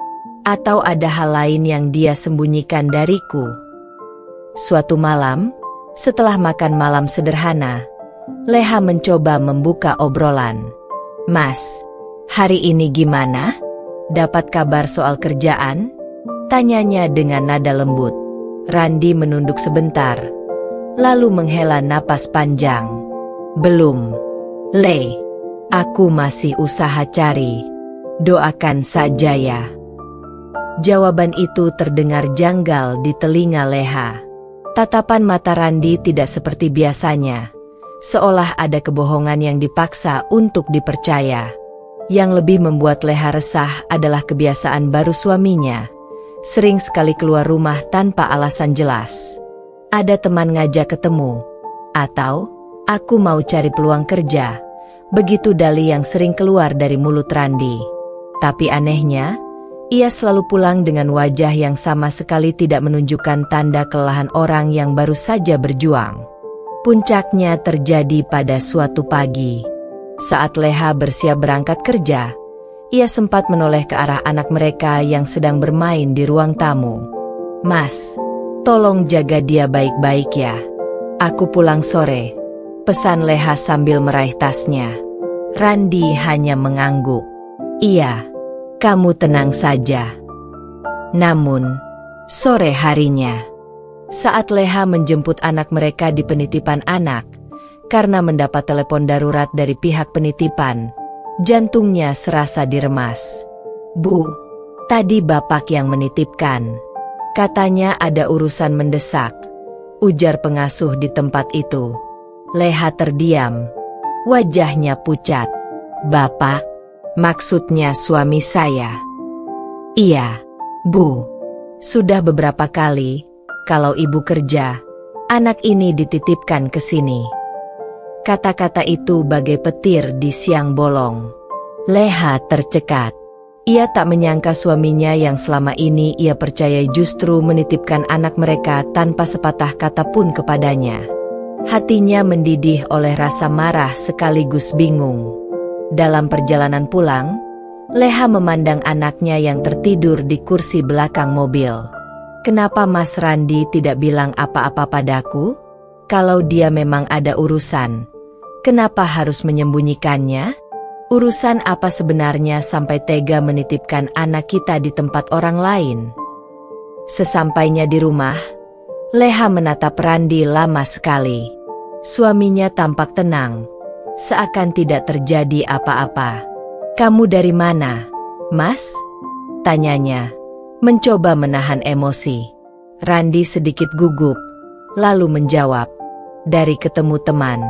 Atau ada hal lain yang dia sembunyikan dariku? Suatu malam, setelah makan malam sederhana, Leha mencoba membuka obrolan. "Mas, hari ini gimana? Dapat kabar soal kerjaan?" tanyanya dengan nada lembut. Randi menunduk sebentar, lalu menghela napas panjang. "Belum, Le. Aku masih usaha cari. Doakan saja ya." Jawaban itu terdengar janggal di telinga Leha. Tatapan mata Randi tidak seperti biasanya, seolah ada kebohongan yang dipaksa untuk dipercaya. Yang lebih membuat Leha resah adalah kebiasaan baru suaminya. Sering sekali keluar rumah tanpa alasan jelas. Ada teman ngajak ketemu, atau aku mau cari peluang kerja. Begitu dalih yang sering keluar dari mulut Randi. Tapi anehnya, ia selalu pulang dengan wajah yang sama sekali tidak menunjukkan tanda kelelahan orang yang baru saja berjuang. Puncaknya terjadi pada suatu pagi. Saat Leha bersiap berangkat kerja, ia sempat menoleh ke arah anak mereka yang sedang bermain di ruang tamu. "Mas, tolong jaga dia baik-baik ya. Aku pulang sore," pesan Leha sambil meraih tasnya. Randi hanya mengangguk. "Iya, kamu tenang saja." Namun, sore harinya, saat Leha menjemput anak mereka di penitipan anak, karena mendapat telepon darurat dari pihak penitipan, jantungnya serasa diremas. "Bu, tadi bapak yang menitipkan. Katanya ada urusan mendesak," ujar pengasuh di tempat itu. Leha terdiam, wajahnya pucat. "Bapak? Maksudnya suami saya?" "Iya, Bu. Sudah beberapa kali, kalau ibu kerja, anak ini dititipkan ke sini." Kata-kata itu bagai petir di siang bolong. Leha tercekat. Ia tak menyangka suaminya yang selama ini ia percaya justru menitipkan anak mereka tanpa sepatah kata pun kepadanya. Hatinya mendidih oleh rasa marah sekaligus bingung. Dalam perjalanan pulang, Leha memandang anaknya yang tertidur di kursi belakang mobil. "Kenapa Mas Randi tidak bilang apa-apa padaku? Kalau dia memang ada urusan, kenapa harus menyembunyikannya? Urusan apa sebenarnya sampai tega menitipkan anak kita di tempat orang lain?" Sesampainya di rumah, Leha menatap Randi lama sekali. Suaminya tampak tenang, seakan tidak terjadi apa-apa. "Kamu dari mana, Mas?" tanyanya, mencoba menahan emosi. Randi sedikit gugup, lalu menjawab, "Dari ketemu teman.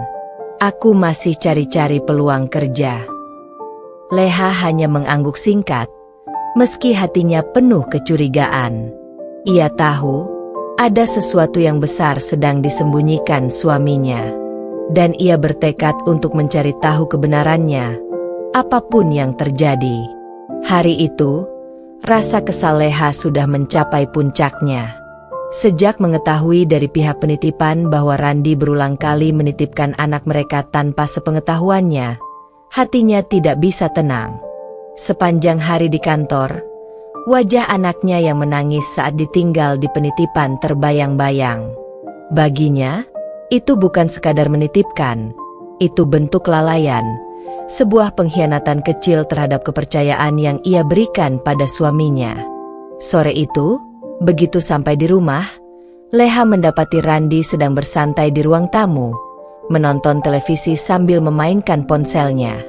Aku masih cari-cari peluang kerja." Leha hanya mengangguk singkat, meski hatinya penuh kecurigaan. Ia tahu, Ada sesuatu yang besar sedang disembunyikan suaminya. Dan ia bertekad untuk mencari tahu kebenarannya, apapun yang terjadi. Hari itu, rasa kesal Leha sudah mencapai puncaknya. Sejak mengetahui dari pihak penitipan bahwa Randi berulang kali menitipkan anak mereka tanpa sepengetahuannya, hatinya tidak bisa tenang. Sepanjang hari di kantor, wajah anaknya yang menangis saat ditinggal di penitipan terbayang-bayang. Baginya, itu bukan sekadar menitipkan, itu bentuk kelalaian, sebuah pengkhianatan kecil terhadap kepercayaan yang ia berikan pada suaminya. Sore itu, begitu sampai di rumah, Leha mendapati Randi sedang bersantai di ruang tamu, menonton televisi sambil memainkan ponselnya.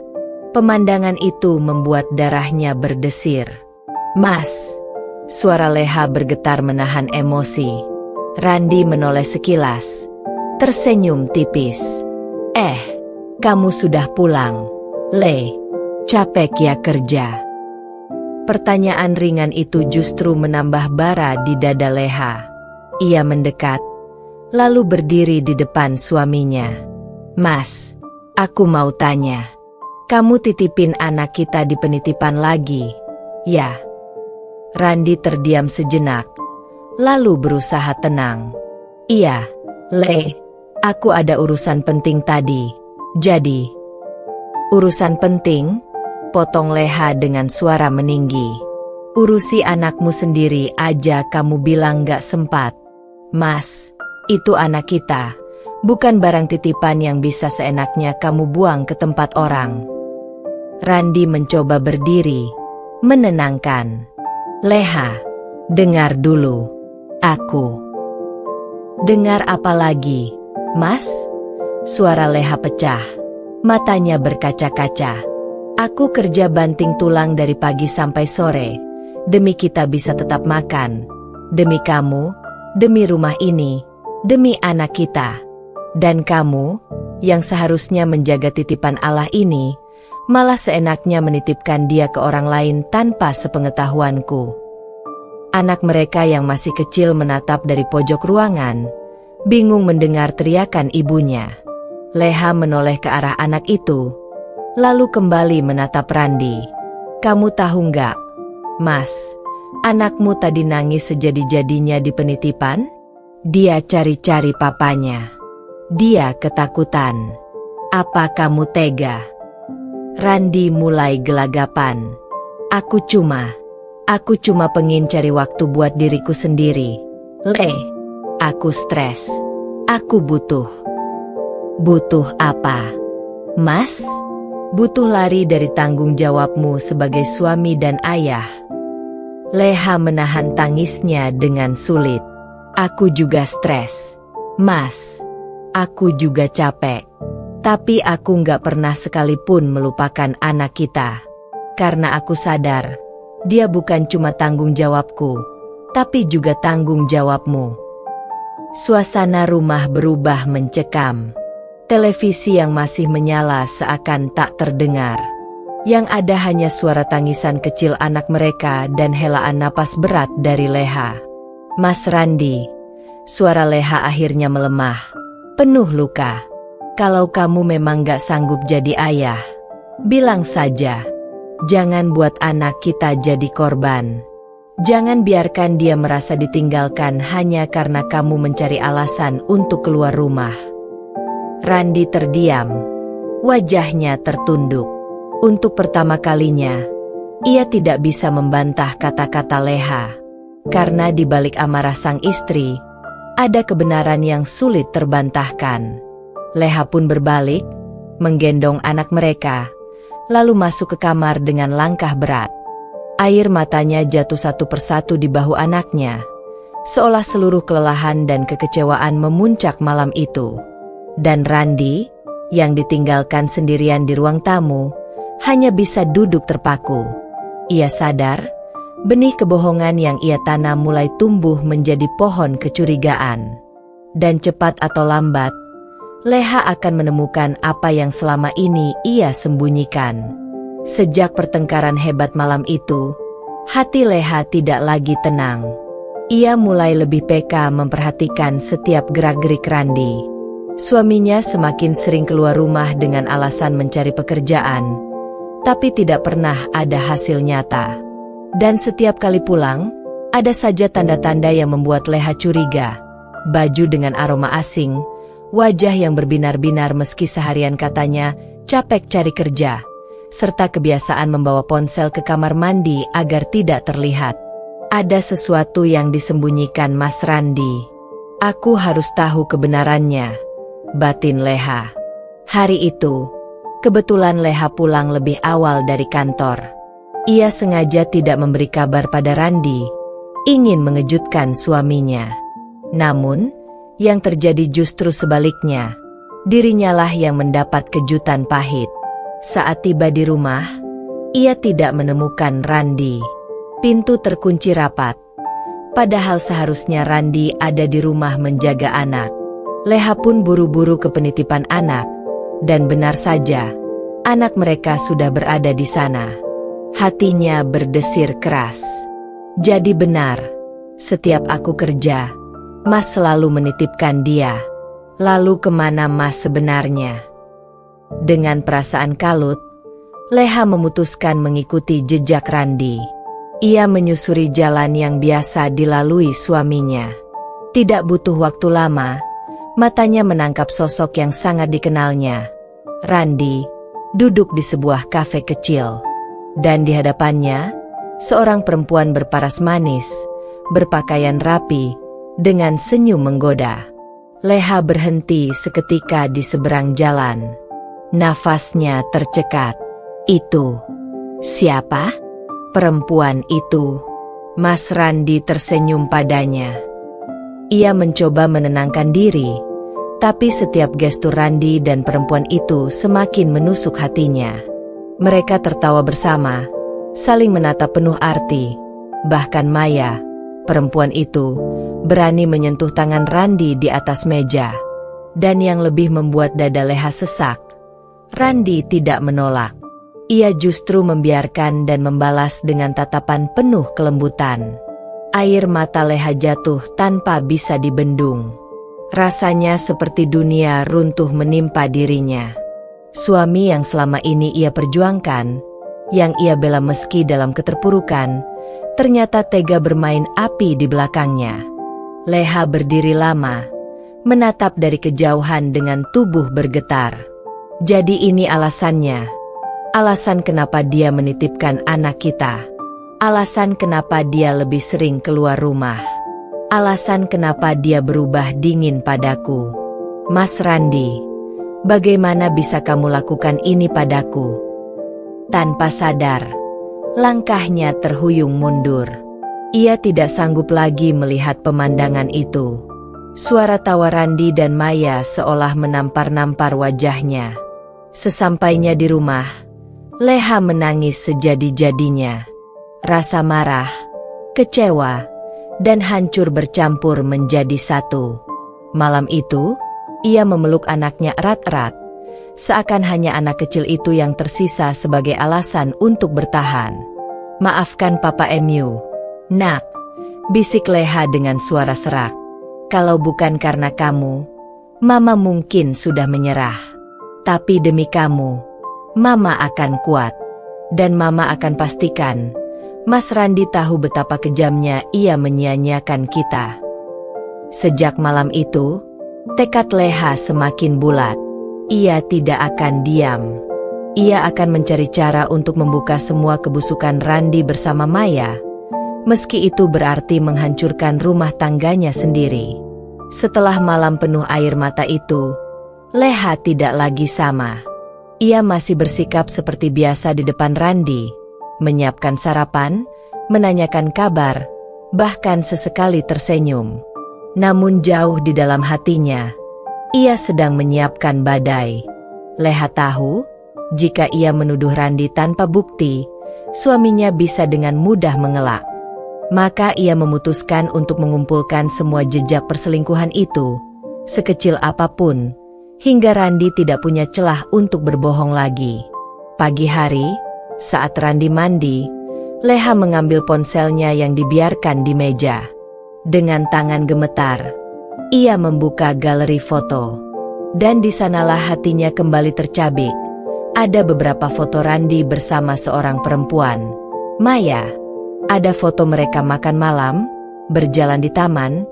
Pemandangan itu membuat darahnya berdesir. "Mas," suara Leha bergetar menahan emosi. Randi menoleh sekilas, tersenyum tipis. Kamu sudah pulang, Le. Capek ya kerja?" Pertanyaan ringan itu justru menambah bara di dada Leha. Ia mendekat, lalu berdiri di depan suaminya. "Mas, aku mau tanya. Kamu titipin anak kita di penitipan lagi, ya?" Randi terdiam sejenak, lalu berusaha tenang. "Iya, Le. Aku ada urusan penting tadi. Jadi..." "Urusan penting?" potong Leha dengan suara meninggi. "Urusi anakmu sendiri aja kamu bilang gak sempat. Mas, itu anak kita, bukan barang titipan yang bisa seenaknya kamu buang ke tempat orang." Randi mencoba berdiri, menenangkan. "Leha, dengar dulu. Aku..." "Dengar apa lagi, Mas?" Suara Leha pecah, matanya berkaca-kaca. "Aku kerja banting tulang dari pagi sampai sore, demi kita bisa tetap makan, demi kamu, demi rumah ini, demi anak kita. Dan kamu, yang seharusnya menjaga titipan Allah ini, malah seenaknya menitipkan dia ke orang lain tanpa sepengetahuanku." Anak mereka yang masih kecil menatap dari pojok ruangan, bingung mendengar teriakan ibunya. Leha menoleh ke arah anak itu, lalu kembali menatap Randi. "Kamu tahu nggak, Mas, anakmu tadi nangis sejadi-jadinya di penitipan? Dia cari-cari papanya. Dia ketakutan. Apa kamu tega?" Randi mulai gelagapan. Aku cuma pengen cari waktu buat diriku sendiri. Le, aku stres. Aku butuh." "Butuh apa, Mas?" "Butuh lari dari tanggung jawabmu sebagai suami dan ayah." Leha menahan tangisnya dengan sulit. "Aku juga stres, Mas. Aku juga capek. Tapi aku nggak pernah sekalipun melupakan anak kita. Karena aku sadar, dia bukan cuma tanggung jawabku, tapi juga tanggung jawabmu." Suasana rumah berubah mencekam. Televisi yang masih menyala seakan tak terdengar. Yang ada hanya suara tangisan kecil anak mereka dan helaan napas berat dari Leha. "Mas Randi," suara Leha akhirnya melemah, penuh luka. "Kalau kamu memang gak sanggup jadi ayah, bilang saja. Jangan buat anak kita jadi korban. Jangan biarkan dia merasa ditinggalkan hanya karena kamu mencari alasan untuk keluar rumah." Randi terdiam, wajahnya tertunduk. Untuk pertama kalinya, ia tidak bisa membantah kata-kata Leha. Karena di balik amarah sang istri, ada kebenaran yang sulit terbantahkan. Leha pun berbalik, menggendong anak mereka, lalu masuk ke kamar dengan langkah berat. Air matanya jatuh satu persatu di bahu anaknya, seolah seluruh kelelahan dan kekecewaan memuncak malam itu. Dan Randi, yang ditinggalkan sendirian di ruang tamu, hanya bisa duduk terpaku. Ia sadar, benih kebohongan yang ia tanam mulai tumbuh menjadi pohon kecurigaan. Dan cepat atau lambat, Leha akan menemukan apa yang selama ini ia sembunyikan. Sejak pertengkaran hebat malam itu, hati Leha tidak lagi tenang. Ia mulai lebih peka memperhatikan setiap gerak-gerik Randi. Suaminya semakin sering keluar rumah dengan alasan mencari pekerjaan, tapi tidak pernah ada hasil nyata. Dan setiap kali pulang, ada saja tanda-tanda yang membuat Leha curiga. Baju dengan aroma asing, wajah yang berbinar-binar meski seharian katanya capek cari kerja, serta kebiasaan membawa ponsel ke kamar mandi agar tidak terlihat. Ada sesuatu yang disembunyikan Mas Randi. Aku harus tahu kebenarannya, batin Leha. Hari itu, kebetulan Leha pulang lebih awal dari kantor. Ia sengaja tidak memberi kabar pada Randi, ingin mengejutkan suaminya. Namun, yang terjadi justru sebaliknya. Dirinya lah yang mendapat kejutan pahit. Saat tiba di rumah, ia tidak menemukan Randi. Pintu terkunci rapat. Padahal seharusnya Randi ada di rumah menjaga anak. Leha pun buru-buru ke penitipan anak. Dan benar saja, anak mereka sudah berada di sana. Hatinya berdesir keras. Jadi benar, setiap aku kerja, Mas selalu menitipkan dia. Lalu kemana Mas sebenarnya? Dengan perasaan kalut, Leha memutuskan mengikuti jejak Randi. Ia menyusuri jalan yang biasa dilalui suaminya. Tidak butuh waktu lama, matanya menangkap sosok yang sangat dikenalnya. Randi duduk di sebuah kafe kecil. Dan di hadapannya, seorang perempuan berparas manis, berpakaian rapi, dengan senyum menggoda. Leha berhenti seketika di seberang jalan. Nafasnya tercekat. Itu siapa? Perempuan itu. Mas Randi tersenyum padanya. Ia mencoba menenangkan diri, tapi setiap gestur Randi dan perempuan itu semakin menusuk hatinya. Mereka tertawa bersama, saling menatap penuh arti. Bahkan Maya, perempuan itu, berani menyentuh tangan Randi di atas meja. Dan yang lebih membuat dada Leha sesak, Randi tidak menolak. Ia justru membiarkan dan membalas dengan tatapan penuh kelembutan. Air mata Leha jatuh tanpa bisa dibendung. Rasanya seperti dunia runtuh menimpa dirinya. Suami yang selama ini ia perjuangkan, yang ia bela meski dalam keterpurukan, ternyata tega bermain api di belakangnya. Leha berdiri lama, menatap dari kejauhan dengan tubuh bergetar. Jadi ini alasannya. Alasan kenapa dia menitipkan anak kita. Alasan kenapa dia lebih sering keluar rumah. Alasan kenapa dia berubah dingin padaku. Mas Randi, bagaimana bisa kamu lakukan ini padaku? Tanpa sadar, langkahnya terhuyung mundur. Ia tidak sanggup lagi melihat pemandangan itu. Suara tawa Randi dan Maya seolah menampar-nampar wajahnya. Sesampainya di rumah, Leha menangis sejadi-jadinya. Rasa marah, kecewa, dan hancur bercampur menjadi satu. Malam itu, ia memeluk anaknya erat-erat, seakan hanya anak kecil itu yang tersisa sebagai alasan untuk bertahan. Maafkan Papa MU, nak, bisik Leha dengan suara serak. Kalau bukan karena kamu, Mama mungkin sudah menyerah. Tapi demi kamu, Mama akan kuat. Dan Mama akan pastikan, Mas Randi tahu betapa kejamnya ia menyia-nyiakan kita. Sejak malam itu, tekad Leha semakin bulat. Ia tidak akan diam. Ia akan mencari cara untuk membuka semua kebusukan Randi bersama Maya, meski itu berarti menghancurkan rumah tangganya sendiri. Setelah malam penuh air mata itu, Leha tidak lagi sama. Ia masih bersikap seperti biasa di depan Randi, menyiapkan sarapan, menanyakan kabar, bahkan sesekali tersenyum. Namun jauh di dalam hatinya, ia sedang menyiapkan badai. Leha tahu, jika ia menuduh Randi tanpa bukti, suaminya bisa dengan mudah mengelak. Maka ia memutuskan untuk mengumpulkan semua jejak perselingkuhan itu, sekecil apapun, hingga Randi tidak punya celah untuk berbohong lagi. Pagi hari, saat Randi mandi, Leha mengambil ponselnya yang dibiarkan di meja. Dengan tangan gemetar, ia membuka galeri foto. Dan di sanalah hatinya kembali tercabik. Ada beberapa foto Randi bersama seorang perempuan, Maya. Ada foto mereka makan malam, berjalan di taman,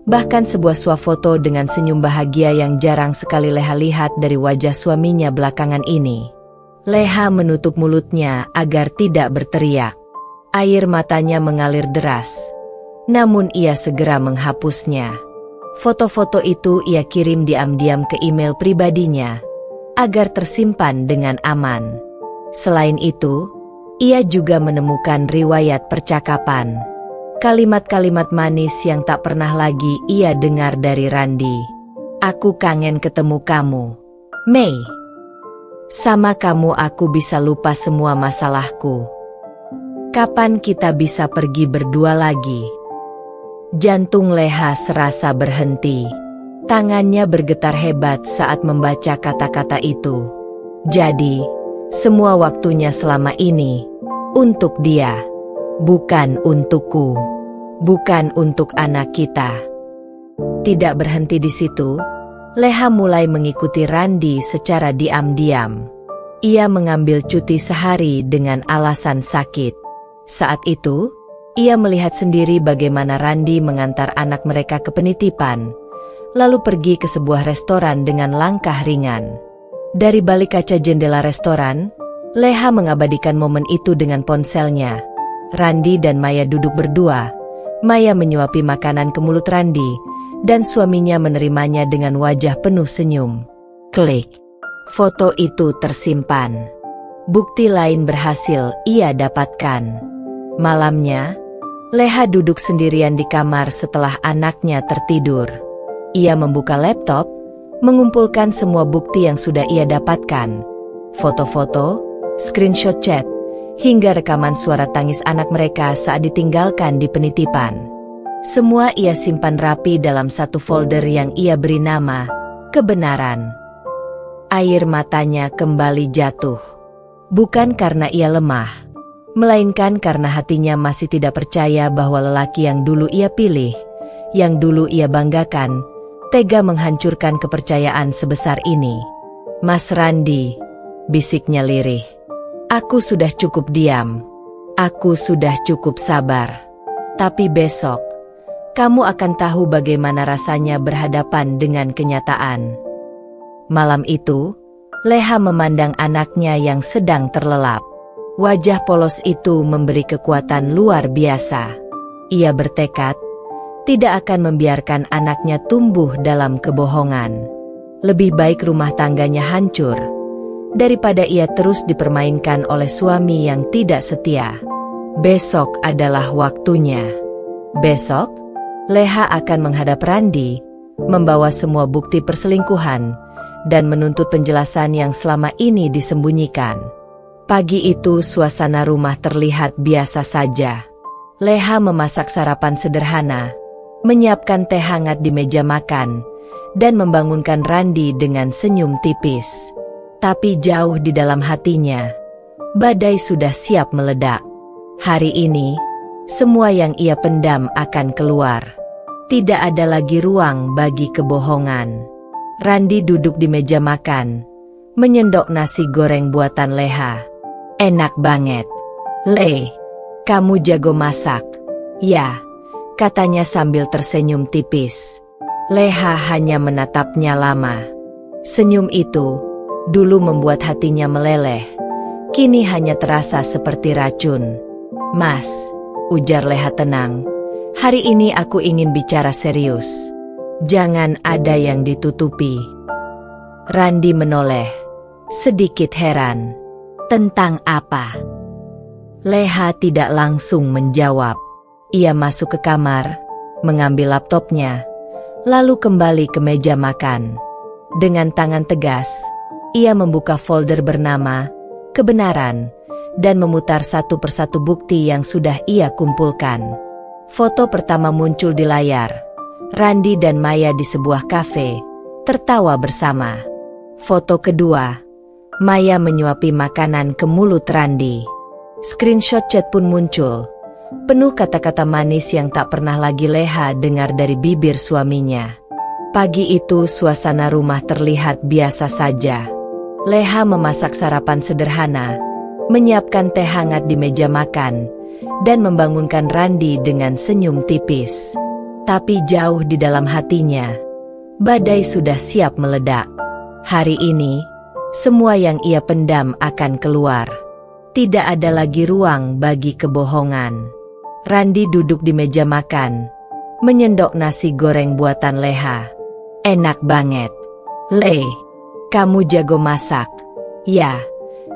bahkan sebuah swafoto dengan senyum bahagia yang jarang sekali Leha lihat dari wajah suaminya belakangan ini. Leha menutup mulutnya agar tidak berteriak. Air matanya mengalir deras. Namun ia segera menghapusnya. Foto-foto itu ia kirim diam-diam ke email pribadinya, agar tersimpan dengan aman. Selain itu, ia juga menemukan riwayat percakapan. Kalimat-kalimat manis yang tak pernah lagi ia dengar dari Randi. Aku kangen ketemu kamu, Mei. Sama kamu aku bisa lupa semua masalahku. Kapan kita bisa pergi berdua lagi? Jantung Leha serasa berhenti. Tangannya bergetar hebat saat membaca kata-kata itu. Jadi, semua waktunya selama ini untuk dia, bukan untukku, bukan untuk anak kita. Tidak berhenti di situ, Leha mulai mengikuti Randi secara diam-diam. Ia mengambil cuti sehari dengan alasan sakit. Saat itu, ia melihat sendiri bagaimana Randi mengantar anak mereka ke penitipan, lalu pergi ke sebuah restoran dengan langkah ringan. Dari balik kaca jendela restoran, Leha mengabadikan momen itu dengan ponselnya. Randi dan Maya duduk berdua. Maya menyuapi makanan ke mulut Randi, dan suaminya menerimanya dengan wajah penuh senyum. Klik. Foto itu tersimpan. Bukti lain berhasil ia dapatkan. Malamnya, Leha duduk sendirian di kamar setelah anaknya tertidur. Ia membuka laptop, mengumpulkan semua bukti yang sudah ia dapatkan. Foto-foto, screenshot chat, hingga rekaman suara tangis anak mereka saat ditinggalkan di penitipan. Semua ia simpan rapi dalam satu folder yang ia beri nama, Kebenaran. Air matanya kembali jatuh. Bukan karena ia lemah, melainkan karena hatinya masih tidak percaya bahwa lelaki yang dulu ia pilih, yang dulu ia banggakan, tega menghancurkan kepercayaan sebesar ini. Mas Randi, bisiknya lirih. Aku sudah cukup diam. Aku sudah cukup sabar. Tapi besok, kamu akan tahu bagaimana rasanya berhadapan dengan kenyataan. Malam itu, Leha memandang anaknya yang sedang terlelap. Wajah polos itu memberi kekuatan luar biasa. Ia bertekad tidak akan membiarkan anaknya tumbuh dalam kebohongan. Lebih baik rumah tangganya hancur daripada ia terus dipermainkan oleh suami yang tidak setia. Besok adalah waktunya. Besok, Leha akan menghadap Randi, membawa semua bukti perselingkuhan, dan menuntut penjelasan yang selama ini disembunyikan. Pagi itu suasana rumah terlihat biasa saja. Leha memasak sarapan sederhana, menyiapkan teh hangat di meja makan, dan membangunkan Randi dengan senyum tipis. Tapi jauh di dalam hatinya, badai sudah siap meledak. Hari ini, semua yang ia pendam akan keluar. Tidak ada lagi ruang bagi kebohongan. Randi duduk di meja makan, menyendok nasi goreng buatan Leha. Enak banget. Le, kamu jago masak. Ya, katanya sambil tersenyum tipis. Leha hanya menatapnya lama. Senyum itu dulu membuat hatinya meleleh. Kini hanya terasa seperti racun. Mas, ujar Leha tenang. Hari ini aku ingin bicara serius. Jangan ada yang ditutupi. Randi menoleh, sedikit heran. Tentang apa? Leha tidak langsung menjawab. Ia masuk ke kamar, mengambil laptopnya, lalu kembali ke meja makan. Dengan tangan tegas, ia membuka folder bernama Kebenaran dan memutar satu persatu bukti yang sudah ia kumpulkan. Foto pertama muncul di layar. Randi dan Maya di sebuah kafe, tertawa bersama. Foto kedua, Maya menyuapi makanan ke mulut Randi. Screenshot chat pun muncul. penuh kata-kata manis yang tak pernah lagi Leha dengar dari bibir suaminya. Pagi itu suasana rumah terlihat biasa saja. Leha memasak sarapan sederhana, menyiapkan teh hangat di meja makan, dan membangunkan Randi dengan senyum tipis. Tapi jauh di dalam hatinya, badai sudah siap meledak. Hari ini, semua yang ia pendam akan keluar. Tidak ada lagi ruang bagi kebohongan. Randi duduk di meja makan, menyendok nasi goreng buatan Leha. Enak banget. Le, kamu jago masak. Ya,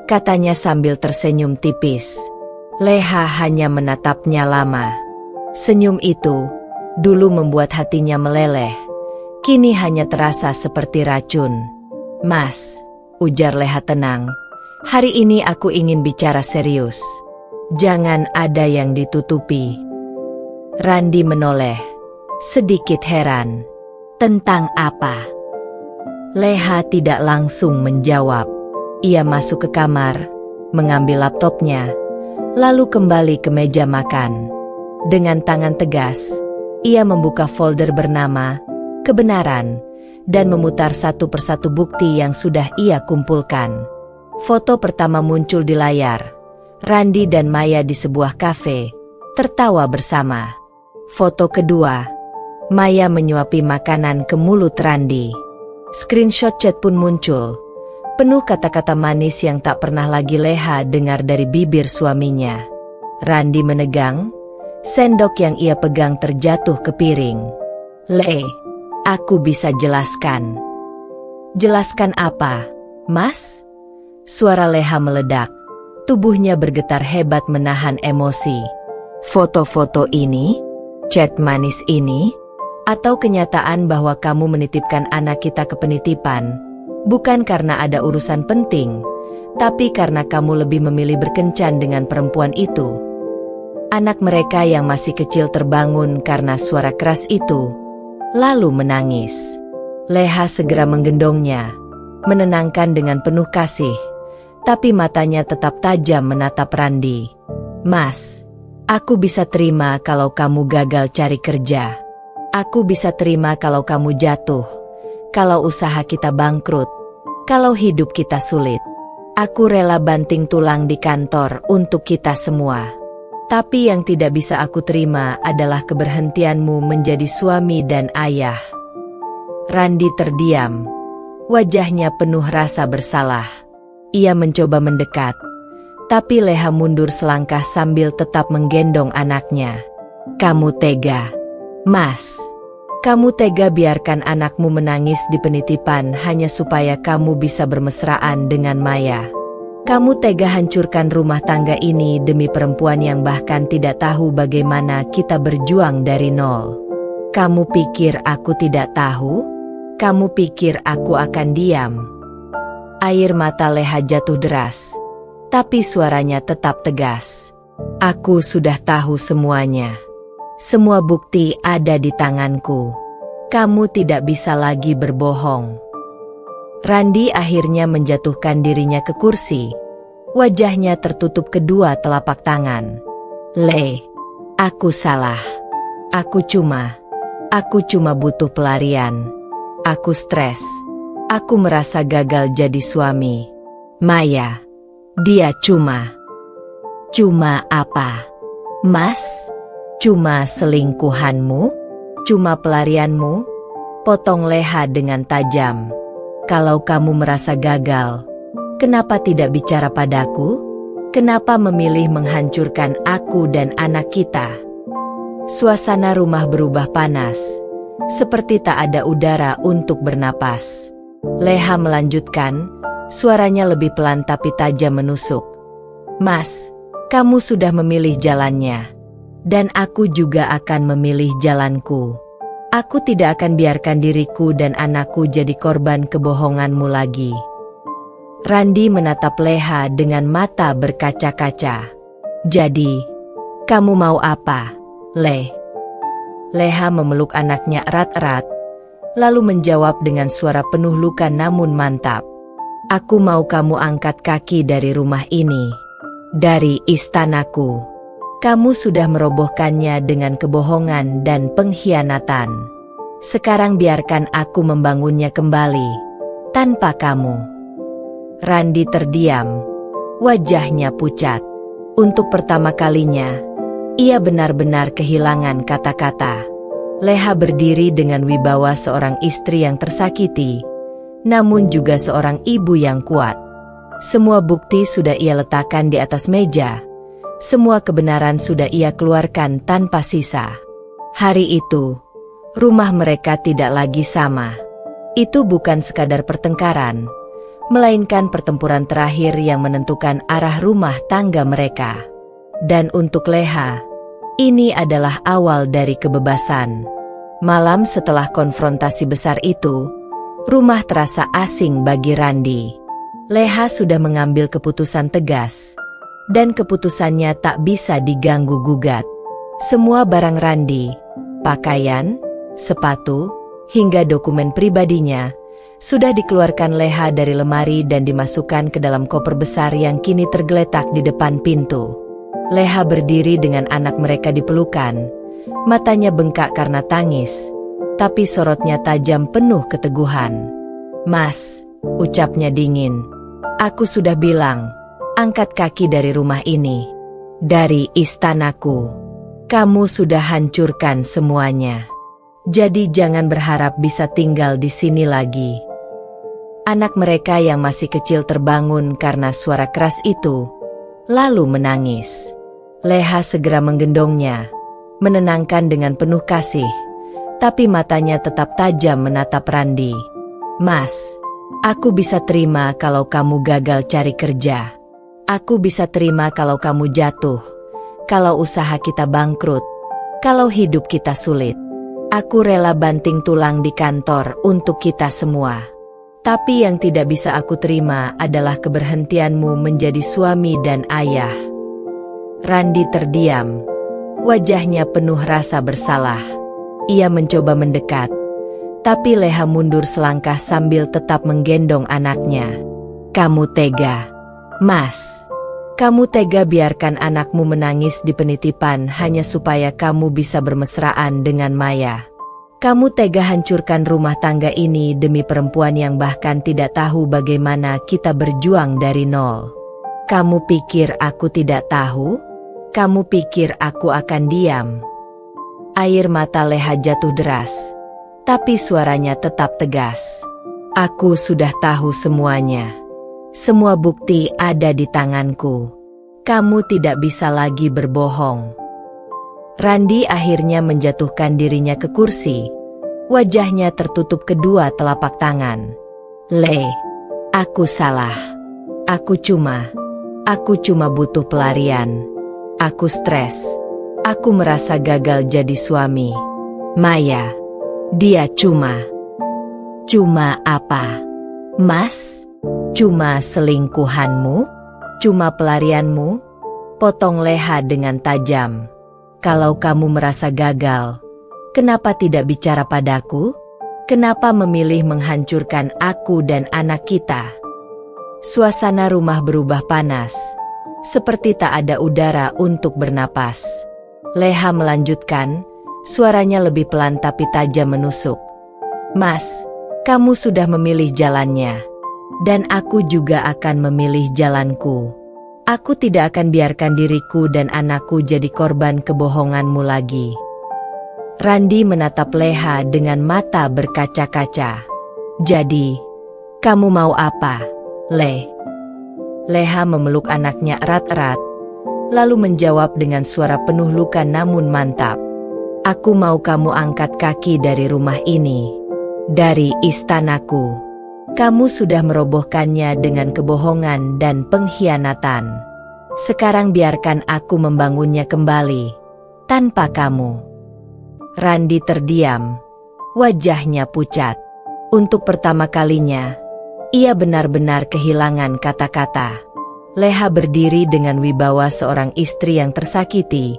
katanya sambil tersenyum tipis. Leha hanya menatapnya lama. Senyum itu dulu membuat hatinya meleleh. Kini hanya terasa seperti racun. Mas, ujar Leha tenang. Hari ini aku ingin bicara serius. Jangan ada yang ditutupi. Randi menoleh, sedikit heran. Tentang apa? Leha tidak langsung menjawab. Ia masuk ke kamar, mengambil laptopnya, lalu kembali ke meja makan. Dengan tangan tegas, ia membuka folder bernama Kebenaran dan memutar satu persatu bukti yang sudah ia kumpulkan. Foto pertama muncul di layar. Randi dan Maya di sebuah kafe, tertawa bersama. Foto kedua, Maya menyuapi makanan ke mulut Randi. Screenshot chat pun muncul, penuh kata-kata manis yang tak pernah lagi Leha dengar dari bibir suaminya. Randi menegang, sendok yang ia pegang terjatuh ke piring. Le, aku bisa jelaskan. Jelaskan apa, Mas? Suara Leha meledak. Tubuhnya bergetar hebat menahan emosi. Foto-foto ini? Chat manis ini? Atau kenyataan bahwa kamu menitipkan anak kita ke penitipan? Bukan karena ada urusan penting, tapi karena kamu lebih memilih berkencan dengan perempuan itu. Anak mereka yang masih kecil terbangun karena suara keras itu, lalu menangis. Leha segera menggendongnya, menenangkan dengan penuh kasih. Tapi matanya tetap tajam menatap Randi. Mas, aku bisa terima kalau kamu gagal cari kerja. Aku bisa terima kalau kamu jatuh. Kalau usaha kita bangkrut. Kalau hidup kita sulit. Aku rela banting tulang di kantor untuk kita semua. Tapi yang tidak bisa aku terima adalah keberhentianmu menjadi suami dan ayah. Randi terdiam. Wajahnya penuh rasa bersalah. Ia mencoba mendekat, tapi Leha mundur selangkah sambil tetap menggendong anaknya. Kamu tega, Mas. Kamu tega biarkan anakmu menangis di penitipan hanya supaya kamu bisa bermesraan dengan Maya. Kamu tega hancurkan rumah tangga ini demi perempuan yang bahkan tidak tahu bagaimana kita berjuang dari nol. Kamu pikir aku tidak tahu? Kamu pikir aku akan diam? Air mata Leha jatuh deras, tapi suaranya tetap tegas. Aku sudah tahu semuanya. Semua bukti ada di tanganku. Kamu tidak bisa lagi berbohong. Randi akhirnya menjatuhkan dirinya ke kursi. Wajahnya tertutup kedua telapak tangan. Le, aku salah. Aku cuma butuh pelarian. Aku stres. Aku merasa gagal jadi suami. Maya, dia cuma apa? Mas? Cuma selingkuhanmu? Cuma pelarianmu? Potong Leha dengan tajam. Kalau kamu merasa gagal, kenapa tidak bicara padaku? Kenapa memilih menghancurkan aku dan anak kita? Suasana rumah berubah panas, seperti tak ada udara untuk bernapas. Leha melanjutkan, suaranya lebih pelan tapi tajam menusuk. Mas, kamu sudah memilih jalannya. Dan aku juga akan memilih jalanku. Aku tidak akan biarkan diriku dan anakku jadi korban kebohonganmu lagi. Randi menatap Leha dengan mata berkaca-kaca. Jadi, kamu mau apa, Le? Leha memeluk anaknya erat-erat, lalu menjawab dengan suara penuh luka namun mantap. Aku mau kamu angkat kaki dari rumah ini. Dari istanaku. Kamu sudah merobohkannya dengan kebohongan dan pengkhianatan. Sekarang biarkan aku membangunnya kembali, tanpa kamu. Randi terdiam, wajahnya pucat. Untuk pertama kalinya, ia benar-benar kehilangan kata-kata. Leha berdiri dengan wibawa seorang istri yang tersakiti, namun juga seorang ibu yang kuat. Semua bukti sudah ia letakkan di atas meja. Semua kebenaran sudah ia keluarkan tanpa sisa. Hari itu, rumah mereka tidak lagi sama. Itu bukan sekadar pertengkaran, melainkan pertempuran terakhir yang menentukan arah rumah tangga mereka. Dan untuk Leha, ini adalah awal dari kebebasan. Malam setelah konfrontasi besar itu, rumah terasa asing bagi Randi. Leha sudah mengambil keputusan tegas, dan keputusannya tak bisa diganggu-gugat. Semua barang Randi, pakaian, sepatu, hingga dokumen pribadinya, sudah dikeluarkan Leha dari lemari dan dimasukkan ke dalam koper besar yang kini tergeletak di depan pintu. Leha berdiri dengan anak mereka di pelukan, matanya bengkak karena tangis, tapi sorotnya tajam penuh keteguhan. "Mas," ucapnya dingin, "aku sudah bilang, angkat kaki dari rumah ini, dari istanaku. Kamu sudah hancurkan semuanya. Jadi jangan berharap bisa tinggal di sini lagi." Anak mereka yang masih kecil terbangun karena suara keras itu, lalu menangis. Leha segera menggendongnya, menenangkan dengan penuh kasih, tapi matanya tetap tajam menatap Randi. "Mas, aku bisa terima kalau kamu gagal cari kerja. Aku bisa terima kalau kamu jatuh, kalau usaha kita bangkrut, kalau hidup kita sulit. Aku rela banting tulang di kantor untuk kita semua. Tapi yang tidak bisa aku terima adalah keberhentianmu menjadi suami dan ayah." Randi terdiam, wajahnya penuh rasa bersalah. Ia mencoba mendekat, tapi Leha mundur selangkah sambil tetap menggendong anaknya. "Kamu tega, Mas. Kamu tega biarkan anakmu menangis di penitipan hanya supaya kamu bisa bermesraan dengan Maya. Kamu tega hancurkan rumah tangga ini demi perempuan yang bahkan tidak tahu bagaimana kita berjuang dari nol. Kamu pikir aku tidak tahu? Kamu pikir aku akan diam?" Air mata Leha jatuh deras, tapi suaranya tetap tegas. "Aku sudah tahu semuanya. Semua bukti ada di tanganku. Kamu tidak bisa lagi berbohong." Randi akhirnya menjatuhkan dirinya ke kursi. Wajahnya tertutup kedua telapak tangan. Aku salah. Aku cuma butuh pelarian. Aku stres. Aku merasa gagal jadi suami. Maya, dia cuma apa? Mas? Cuma selingkuhanmu? Cuma pelarianmu?" Potong Leha dengan tajam. "Kalau kamu merasa gagal, kenapa tidak bicara padaku? Kenapa memilih menghancurkan aku dan anak kita?" Suasana rumah berubah panas, seperti tak ada udara untuk bernapas. Leha melanjutkan, suaranya lebih pelan tapi tajam menusuk. "Mas, kamu sudah memilih jalannya. Dan aku juga akan memilih jalanku. Aku tidak akan biarkan diriku dan anakku jadi korban kebohonganmu lagi." Randi menatap Leha dengan mata berkaca-kaca. "Jadi, kamu mau apa, Le?" Leha memeluk anaknya erat-erat, lalu menjawab dengan suara penuh luka namun mantap. "Aku mau kamu angkat kaki dari rumah ini, dari istanaku. Kamu sudah merobohkannya dengan kebohongan dan pengkhianatan. Sekarang biarkan aku membangunnya kembali, tanpa kamu." Randi terdiam, wajahnya pucat. Untuk pertama kalinya, ia benar-benar kehilangan kata-kata. Leha berdiri dengan wibawa seorang istri yang tersakiti,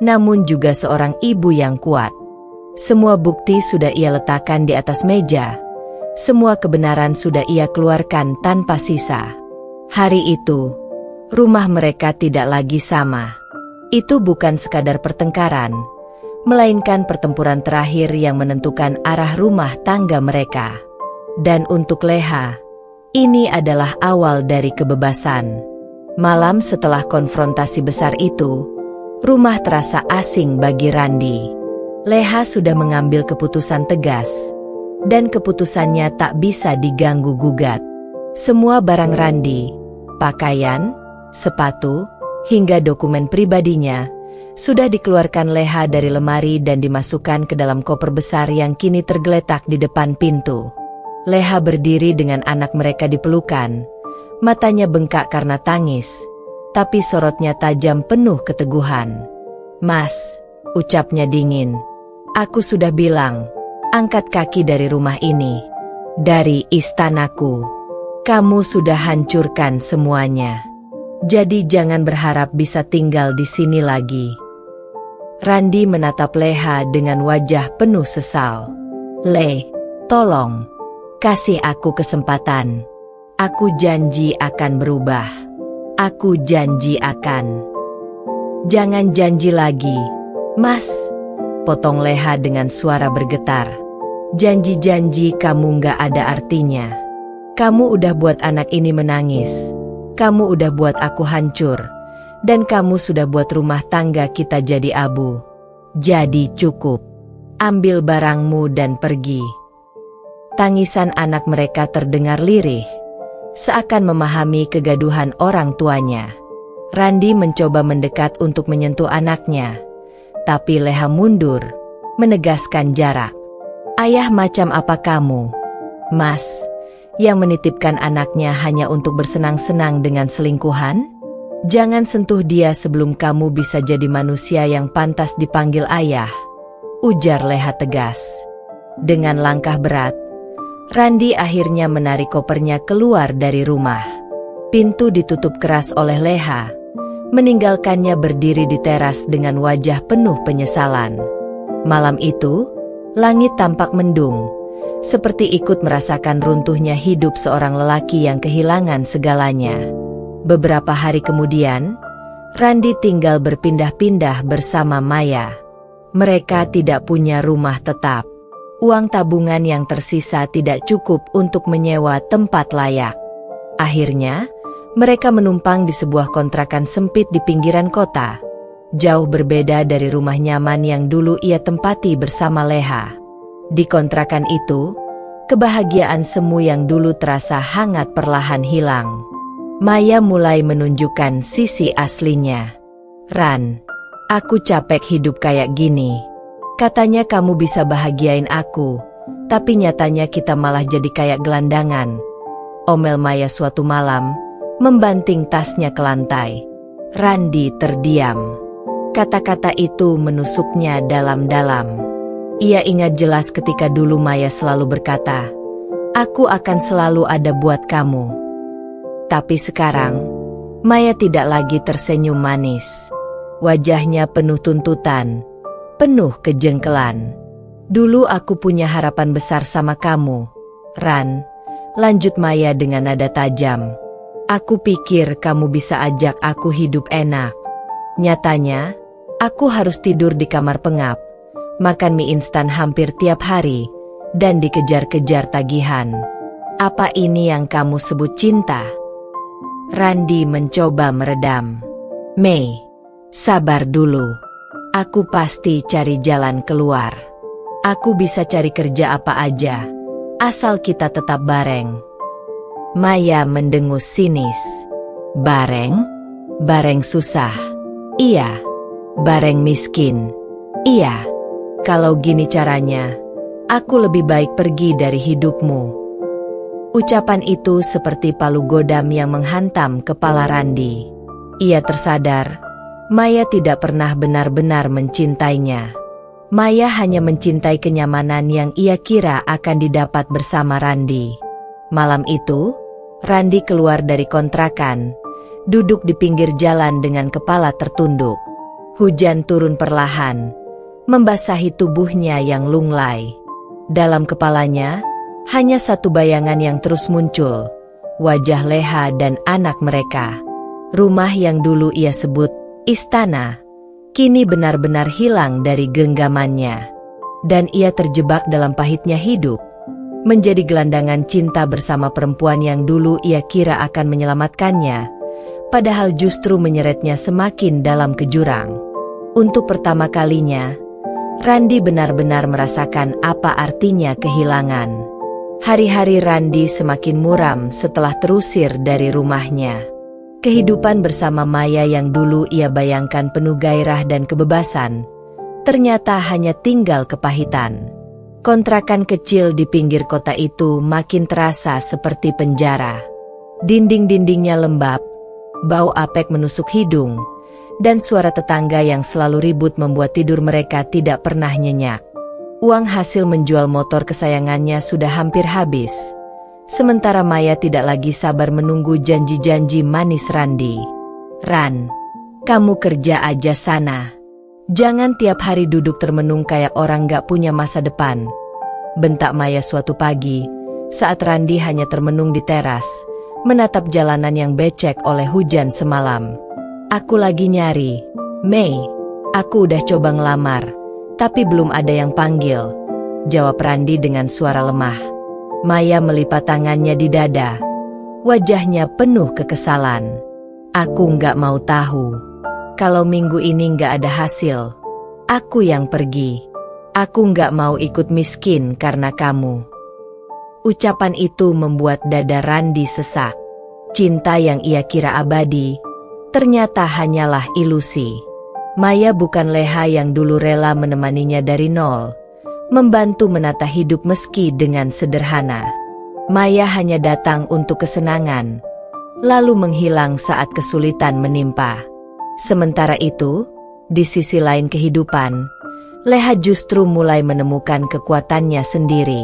namun juga seorang ibu yang kuat. Semua bukti sudah ia letakkan di atas meja. Semua kebenaran sudah ia keluarkan tanpa sisa. Hari itu, rumah mereka tidak lagi sama. Itu bukan sekadar pertengkaran, melainkan pertempuran terakhir yang menentukan arah rumah tangga mereka. Dan untuk Leha, ini adalah awal dari kebebasan. Malam setelah konfrontasi besar itu, rumah terasa asing bagi Randi. Leha sudah mengambil keputusan tegas, dan keputusannya tak bisa diganggu-gugat. Semua barang Randi, pakaian, sepatu, hingga dokumen pribadinya, sudah dikeluarkan Leha dari lemari dan dimasukkan ke dalam koper besar yang kini tergeletak di depan pintu. Leha berdiri dengan anak mereka di pelukan, matanya bengkak karena tangis, tapi sorotnya tajam penuh keteguhan. "Mas," ucapnya dingin, "aku sudah bilang, angkat kaki dari rumah ini, dari istanaku. Kamu sudah hancurkan semuanya. Jadi jangan berharap bisa tinggal di sini lagi." Randi menatap Leha dengan wajah penuh sesal. "Le, tolong, kasih aku kesempatan. Aku janji akan berubah. Aku janji akan." "Jangan janji lagi, Mas," potong Leha dengan suara bergetar. "Janji-janji kamu gak ada artinya. Kamu udah buat anak ini menangis. Kamu udah buat aku hancur. Dan kamu sudah buat rumah tangga kita jadi abu. Jadi cukup. Ambil barangmu dan pergi." Tangisan anak mereka terdengar lirih, seakan memahami kegaduhan orang tuanya. Randi mencoba mendekat untuk menyentuh anaknya, tapi Leha mundur, menegaskan jarak. "Ayah macam apa kamu, Mas, yang menitipkan anaknya hanya untuk bersenang-senang dengan selingkuhan? Jangan sentuh dia sebelum kamu bisa jadi manusia yang pantas dipanggil ayah," ujar Leha tegas. Dengan langkah berat, Randi akhirnya menarik kopernya keluar dari rumah. Pintu ditutup keras oleh Leha, meninggalkannya berdiri di teras dengan wajah penuh penyesalan. Malam itu, langit tampak mendung, seperti ikut merasakan runtuhnya hidup seorang lelaki yang kehilangan segalanya. Beberapa hari kemudian, Randi tinggal berpindah-pindah bersama Maya. Mereka tidak punya rumah tetap. Uang tabungan yang tersisa tidak cukup untuk menyewa tempat layak. Akhirnya, mereka menumpang di sebuah kontrakan sempit di pinggiran kota, jauh berbeda dari rumah nyaman yang dulu ia tempati bersama Leha. Di kontrakan itu, kebahagiaan semu yang dulu terasa hangat perlahan hilang. Maya mulai menunjukkan sisi aslinya. "Ran, aku capek hidup kayak gini. Katanya kamu bisa bahagiain aku, tapi nyatanya kita malah jadi kayak gelandangan," omel Maya suatu malam, membanting tasnya ke lantai. Randi terdiam. Kata-kata itu menusuknya dalam-dalam. Ia ingat jelas ketika dulu Maya selalu berkata, "Aku akan selalu ada buat kamu." Tapi sekarang, Maya tidak lagi tersenyum manis. Wajahnya penuh tuntutan, penuh kejengkelan. "Dulu aku punya harapan besar sama kamu, Ran," lanjut Maya dengan nada tajam. "Aku pikir kamu bisa ajak aku hidup enak. Nyatanya, aku harus tidur di kamar pengap, makan mie instan hampir tiap hari, dan dikejar-kejar tagihan. Apa ini yang kamu sebut cinta?" Randi mencoba meredam. "Mei, sabar dulu. Aku pasti cari jalan keluar. Aku bisa cari kerja apa aja, asal kita tetap bareng." Maya mendengus sinis. "Bareng? Bareng susah? Iya. Bareng miskin? Iya. Kalau gini caranya, aku lebih baik pergi dari hidupmu." Ucapan itu seperti palu godam yang menghantam kepala Randi. Ia tersadar, Maya tidak pernah benar-benar mencintainya. Maya hanya mencintai kenyamanan yang ia kira akan didapat bersama Randi. Malam itu, Randi keluar dari kontrakan, duduk di pinggir jalan dengan kepala tertunduk. Hujan turun perlahan, membasahi tubuhnya yang lunglai. Dalam kepalanya, hanya satu bayangan yang terus muncul, wajah Leha dan anak mereka. Rumah yang dulu ia sebut istana, kini benar-benar hilang dari genggamannya. Dan ia terjebak dalam pahitnya hidup, menjadi gelandangan cinta bersama perempuan yang dulu ia kira akan menyelamatkannya, padahal justru menyeretnya semakin dalam ke jurang. Untuk pertama kalinya, Randi benar-benar merasakan apa artinya kehilangan. Hari-hari Randi semakin muram setelah terusir dari rumahnya. Kehidupan bersama Maya yang dulu ia bayangkan penuh gairah dan kebebasan, ternyata hanya tinggal kepahitan. Kontrakan kecil di pinggir kota itu makin terasa seperti penjara. Dinding-dindingnya lembab, bau apek menusuk hidung, dan suara tetangga yang selalu ribut membuat tidur mereka tidak pernah nyenyak. Uang hasil menjual motor kesayangannya sudah hampir habis. Sementara Maya tidak lagi sabar menunggu janji-janji manis Randi. "Ran, kamu kerja aja sana. Jangan tiap hari duduk termenung kayak orang gak punya masa depan," bentak Maya suatu pagi, saat Randi hanya termenung di teras, menatap jalanan yang becek oleh hujan semalam. "Aku lagi nyari, Mei. Aku udah coba ngelamar, tapi belum ada yang panggil," jawab Randi dengan suara lemah. Maya melipat tangannya di dada. Wajahnya penuh kekesalan. "Aku nggak mau tahu. Kalau minggu ini nggak ada hasil, aku yang pergi. Aku nggak mau ikut miskin karena kamu." Ucapan itu membuat dada Randi sesak. Cinta yang ia kira abadi, ternyata hanyalah ilusi. Maya bukan Leha yang dulu rela menemaninya dari nol, membantu menata hidup meski dengan sederhana. Maya hanya datang untuk kesenangan, lalu menghilang saat kesulitan menimpa. Sementara itu, di sisi lain kehidupan, Leha justru mulai menemukan kekuatannya sendiri.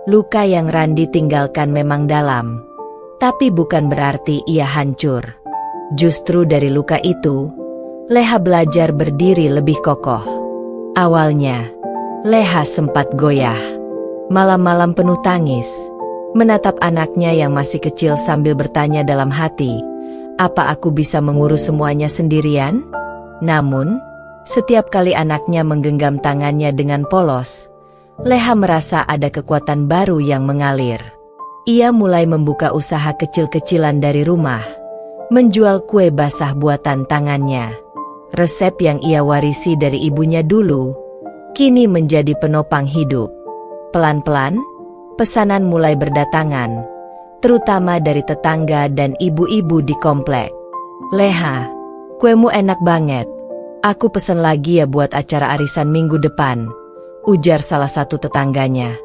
Luka yang Randi tinggalkan memang dalam, tapi bukan berarti ia hancur. Justru dari luka itu, Leha belajar berdiri lebih kokoh. Awalnya, Leha sempat goyah. Malam-malam penuh tangis, menatap anaknya yang masih kecil sambil bertanya dalam hati, "Apa aku bisa mengurus semuanya sendirian?" Namun, setiap kali anaknya menggenggam tangannya dengan polos, Leha merasa ada kekuatan baru yang mengalir. Ia mulai membuka usaha kecil-kecilan dari rumah, menjual kue basah buatan tangannya. Resep yang ia warisi dari ibunya dulu kini menjadi penopang hidup. Pelan-pelan, pesanan mulai berdatangan, terutama dari tetangga dan ibu-ibu di komplek. "Leha, kuemu enak banget. Aku pesen lagi ya buat acara arisan minggu depan," ujar salah satu tetangganya.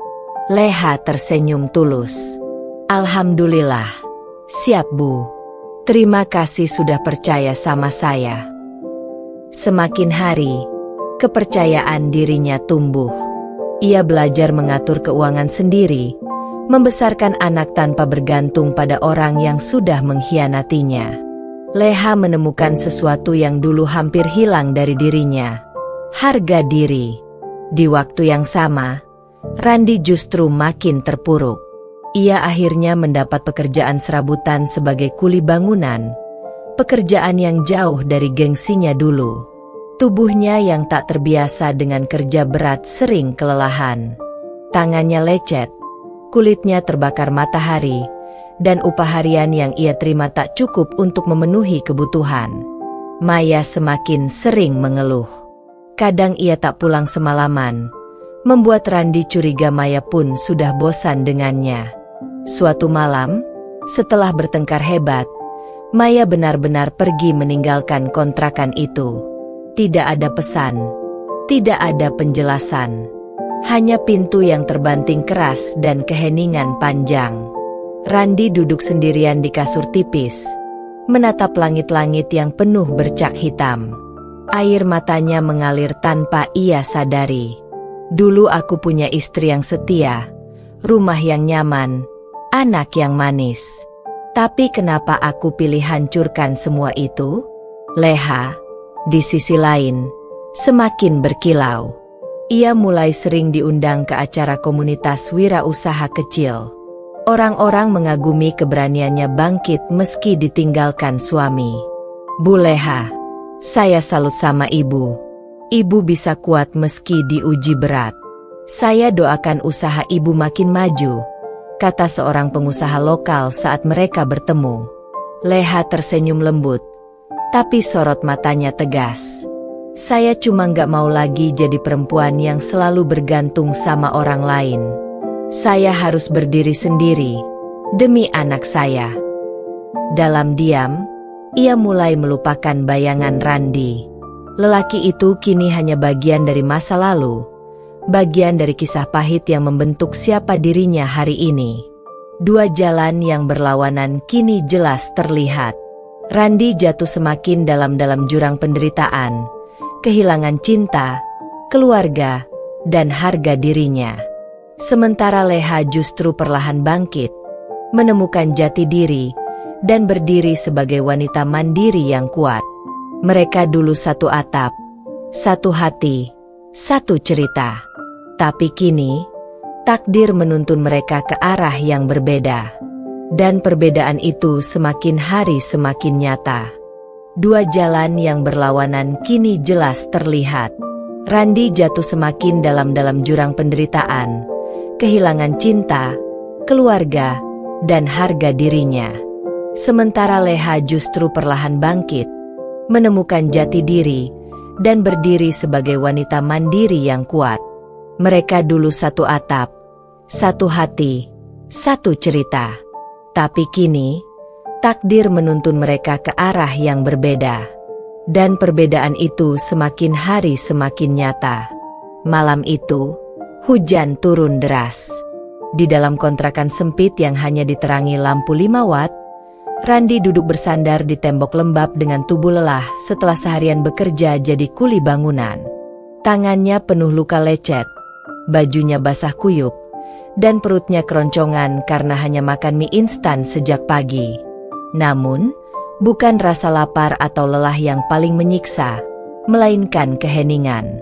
Leha tersenyum tulus. "Alhamdulillah. Siap, Bu. Terima kasih sudah percaya sama saya." Semakin hari, kepercayaan dirinya tumbuh. Ia belajar mengatur keuangan sendiri, membesarkan anak tanpa bergantung pada orang yang sudah mengkhianatinya. Leha menemukan sesuatu yang dulu hampir hilang dari dirinya: harga diri. Di waktu yang sama, Randi justru makin terpuruk. Ia akhirnya mendapat pekerjaan serabutan sebagai kuli bangunan, pekerjaan yang jauh dari gengsinya dulu. Tubuhnya yang tak terbiasa dengan kerja berat sering kelelahan. Tangannya lecet, kulitnya terbakar matahari, dan upah harian yang ia terima tak cukup untuk memenuhi kebutuhan. Maya semakin sering mengeluh. Kadang ia tak pulang semalaman, membuat Randi curiga Maya pun sudah bosan dengannya. Suatu malam, setelah bertengkar hebat, Maya benar-benar pergi meninggalkan kontrakan itu. Tidak ada pesan, tidak ada penjelasan. Hanya pintu yang terbanting keras dan keheningan panjang. Randi duduk sendirian di kasur tipis, menatap langit-langit yang penuh bercak hitam. Air matanya mengalir tanpa ia sadari. "Dulu aku punya istri yang setia, rumah yang nyaman, anak yang manis. Tapi kenapa aku pilih hancurkan semua itu?" Leha, di sisi lain, semakin berkilau. Ia mulai sering diundang ke acara komunitas wirausaha kecil. Orang-orang mengagumi keberaniannya bangkit meski ditinggalkan suami. "Bu Leha, Saya salut sama ibu. Ibu bisa kuat meski diuji berat. Saya doakan usaha ibu makin maju, kata seorang pengusaha lokal saat mereka bertemu. Leha tersenyum lembut, tapi sorot matanya tegas. Saya cuma gak mau lagi jadi perempuan yang selalu bergantung sama orang lain. Saya harus berdiri sendiri, demi anak saya. Dalam diam, ia mulai melupakan bayangan Randi. Lelaki itu kini hanya bagian dari masa lalu, bagian dari kisah pahit yang membentuk siapa dirinya hari ini. Dua jalan yang berlawanan kini jelas terlihat. Randi jatuh semakin dalam jurang penderitaan, kehilangan cinta, keluarga, dan harga dirinya. Sementara Leha justru perlahan bangkit, menemukan jati diri, dan berdiri sebagai wanita mandiri yang kuat. Mereka dulu satu atap, satu hati, satu cerita. Tapi kini, takdir menuntun mereka ke arah yang berbeda. Dan perbedaan itu semakin hari semakin nyata. Dua jalan yang berlawanan kini jelas terlihat. Randi jatuh semakin dalam jurang penderitaan, kehilangan cinta, keluarga, dan harga dirinya. Sementara Leha justru perlahan bangkit, menemukan jati diri, dan berdiri sebagai wanita mandiri yang kuat. Mereka dulu satu atap, satu hati, satu cerita. Tapi kini, takdir menuntun mereka ke arah yang berbeda. Dan perbedaan itu semakin hari semakin nyata. Malam itu, hujan turun deras. Di dalam kontrakan sempit yang hanya diterangi lampu 5 watt, Randi duduk bersandar di tembok lembab dengan tubuh lelah setelah seharian bekerja jadi kuli bangunan. Tangannya penuh luka lecet, bajunya basah kuyup, dan perutnya keroncongan karena hanya makan mie instan sejak pagi. Namun, bukan rasa lapar atau lelah yang paling menyiksa, melainkan keheningan.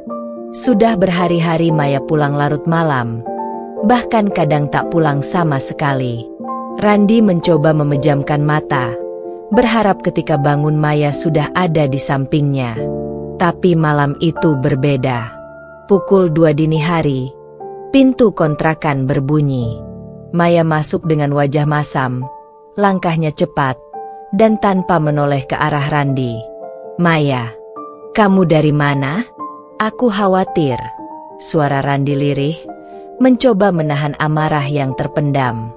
Sudah berhari-hari Maya pulang larut malam, bahkan kadang tak pulang sama sekali. Randi mencoba memejamkan mata, berharap ketika bangun Maya sudah ada di sampingnya. Tapi malam itu berbeda. Pukul 2 dini hari, pintu kontrakan berbunyi. Maya masuk dengan wajah masam, langkahnya cepat, dan tanpa menoleh ke arah Randi. "Maya, kamu dari mana?" "Aku khawatir." Suara Randi lirih, mencoba menahan amarah yang terpendam.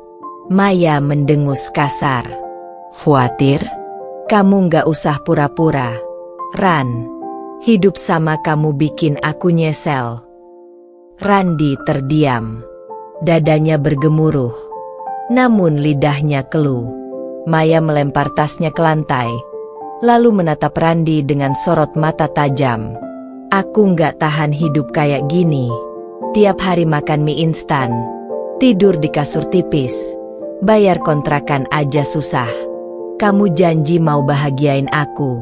Maya mendengus kasar. "Khawatir? Kamu gak usah pura-pura, Ran. Hidup sama kamu bikin aku nyesel." Randi terdiam. Dadanya bergemuruh, namun lidahnya keluh. Maya melempar tasnya ke lantai, lalu menatap Randi dengan sorot mata tajam. "Aku nggak tahan hidup kayak gini. Tiap hari makan mie instan, tidur di kasur tipis, bayar kontrakan aja susah. Kamu janji mau bahagiain aku,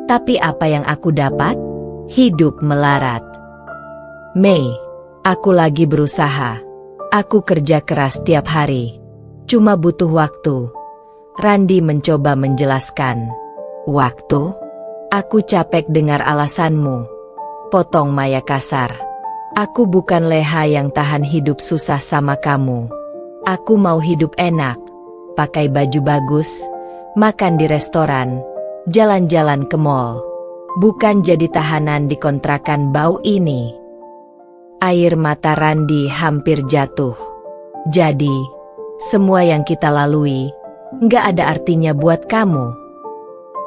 tapi apa yang aku dapat? Hidup melarat." "Mei, aku lagi berusaha. Aku kerja keras tiap hari. Cuma butuh waktu." Randi mencoba menjelaskan. "Waktu? Aku capek dengar alasanmu," potong Maya kasar. "Aku bukan Leha yang tahan hidup susah sama kamu. Aku mau hidup enak, pakai baju bagus, makan di restoran, jalan-jalan ke mall. Bukan jadi tahanan di kontrakan bau ini." Air mata Randi hampir jatuh. "Jadi, semua yang kita lalui, nggak ada artinya buat kamu?"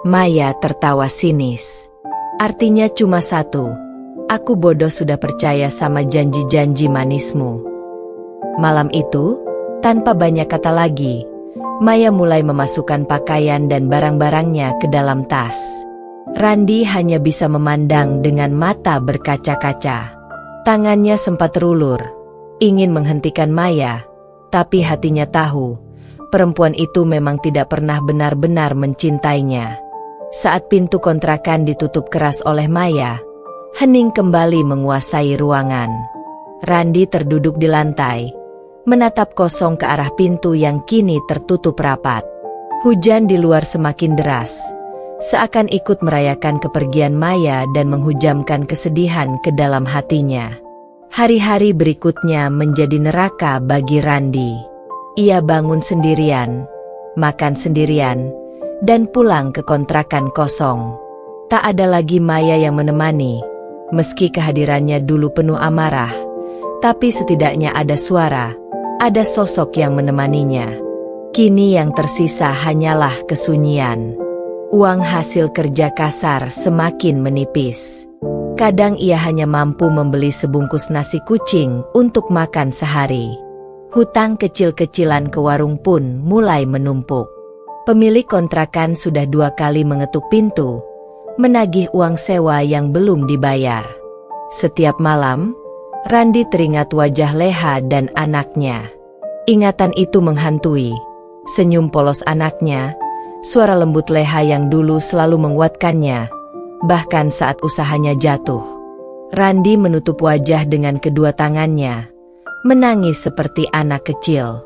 Maya tertawa sinis. "Artinya cuma satu. Aku bodoh sudah percaya sama janji-janji manismu." Malam itu, tanpa banyak kata lagi, Maya mulai memasukkan pakaian dan barang-barangnya ke dalam tas. Randi hanya bisa memandang dengan mata berkaca-kaca. Tangannya sempat terulur, ingin menghentikan Maya, tapi hatinya tahu, perempuan itu memang tidak pernah benar-benar mencintainya. Saat pintu kontrakan ditutup keras oleh Maya, hening kembali menguasai ruangan. Randi terduduk di lantai, menatap kosong ke arah pintu yang kini tertutup rapat. Hujan di luar semakin deras, seakan ikut merayakan kepergian Maya dan menghujamkan kesedihan ke dalam hatinya. Hari-hari berikutnya menjadi neraka bagi Randi. Ia bangun sendirian, makan sendirian, dan pulang ke kontrakan kosong. Tak ada lagi Maya yang menemani, meski kehadirannya dulu penuh amarah, tapi setidaknya ada suara, ada sosok yang menemaninya. Kini yang tersisa hanyalah kesunyian. Uang hasil kerja kasar semakin menipis. Kadang ia hanya mampu membeli sebungkus nasi kucing untuk makan sehari. Hutang kecil-kecilan ke warung pun mulai menumpuk. Pemilik kontrakan sudah 2 kali mengetuk pintu, menagih uang sewa yang belum dibayar. Setiap malam, Randi teringat wajah Leha dan anaknya. Ingatan itu menghantui. Senyum polos anaknya, suara lembut Leha yang dulu selalu menguatkannya, bahkan saat usahanya jatuh. Randi menutup wajah dengan kedua tangannya, menangis seperti anak kecil.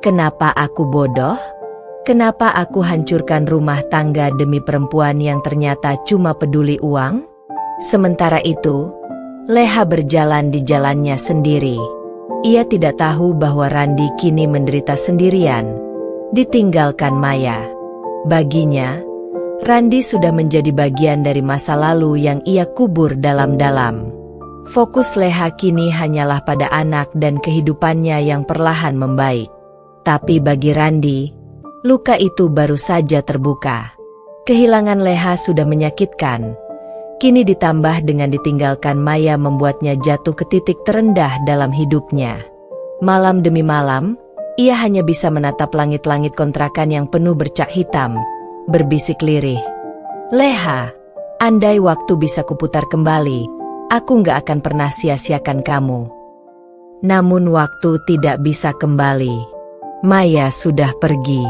Kenapa aku bodoh? Kenapa aku hancurkan rumah tangga demi perempuan yang ternyata cuma peduli uang? Sementara itu, Leha berjalan di jalannya sendiri. Ia tidak tahu bahwa Randi kini menderita sendirian, ditinggalkan Maya. Baginya, Randi sudah menjadi bagian dari masa lalu yang ia kubur dalam-dalam. Fokus Leha kini hanyalah pada anak dan kehidupannya yang perlahan membaik. Tapi bagi Randi, luka itu baru saja terbuka. Kehilangan Leha sudah menyakitkan. Kini ditambah dengan ditinggalkan Maya membuatnya jatuh ke titik terendah dalam hidupnya. Malam demi malam, ia hanya bisa menatap langit-langit kontrakan yang penuh bercak hitam, berbisik lirih. Leha, andai waktu bisa kuputar kembali, aku nggak akan pernah sia-siakan kamu. Namun waktu tidak bisa kembali. Maya sudah pergi.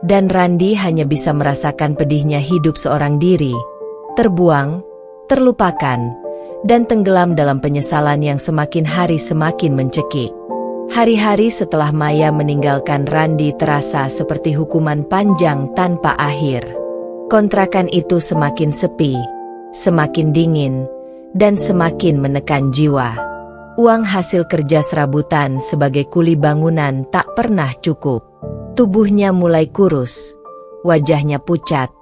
Dan Randi hanya bisa merasakan pedihnya hidup seorang diri, terbuang, terlupakan, dan tenggelam dalam penyesalan yang semakin hari semakin mencekik. Hari-hari setelah Maya meninggalkan Randi terasa seperti hukuman panjang tanpa akhir. Kontrakan itu semakin sepi, semakin dingin, dan semakin menekan jiwa. Uang hasil kerja serabutan sebagai kuli bangunan tak pernah cukup. Tubuhnya mulai kurus, wajahnya pucat,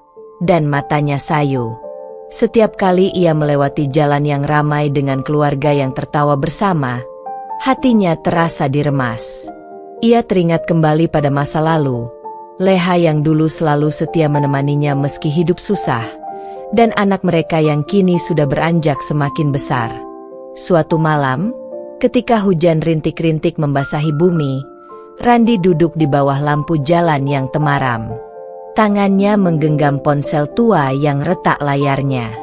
dan matanya sayu. Setiap kali ia melewati jalan yang ramai dengan keluarga yang tertawa bersama, hatinya terasa diremas. Ia teringat kembali pada masa lalu, Leha yang dulu selalu setia menemaninya meski hidup susah, dan anak mereka yang kini sudah beranjak semakin besar. Suatu malam, ketika hujan rintik-rintik membasahi bumi, Randi duduk di bawah lampu jalan yang temaram. Tangannya menggenggam ponsel tua yang retak layarnya.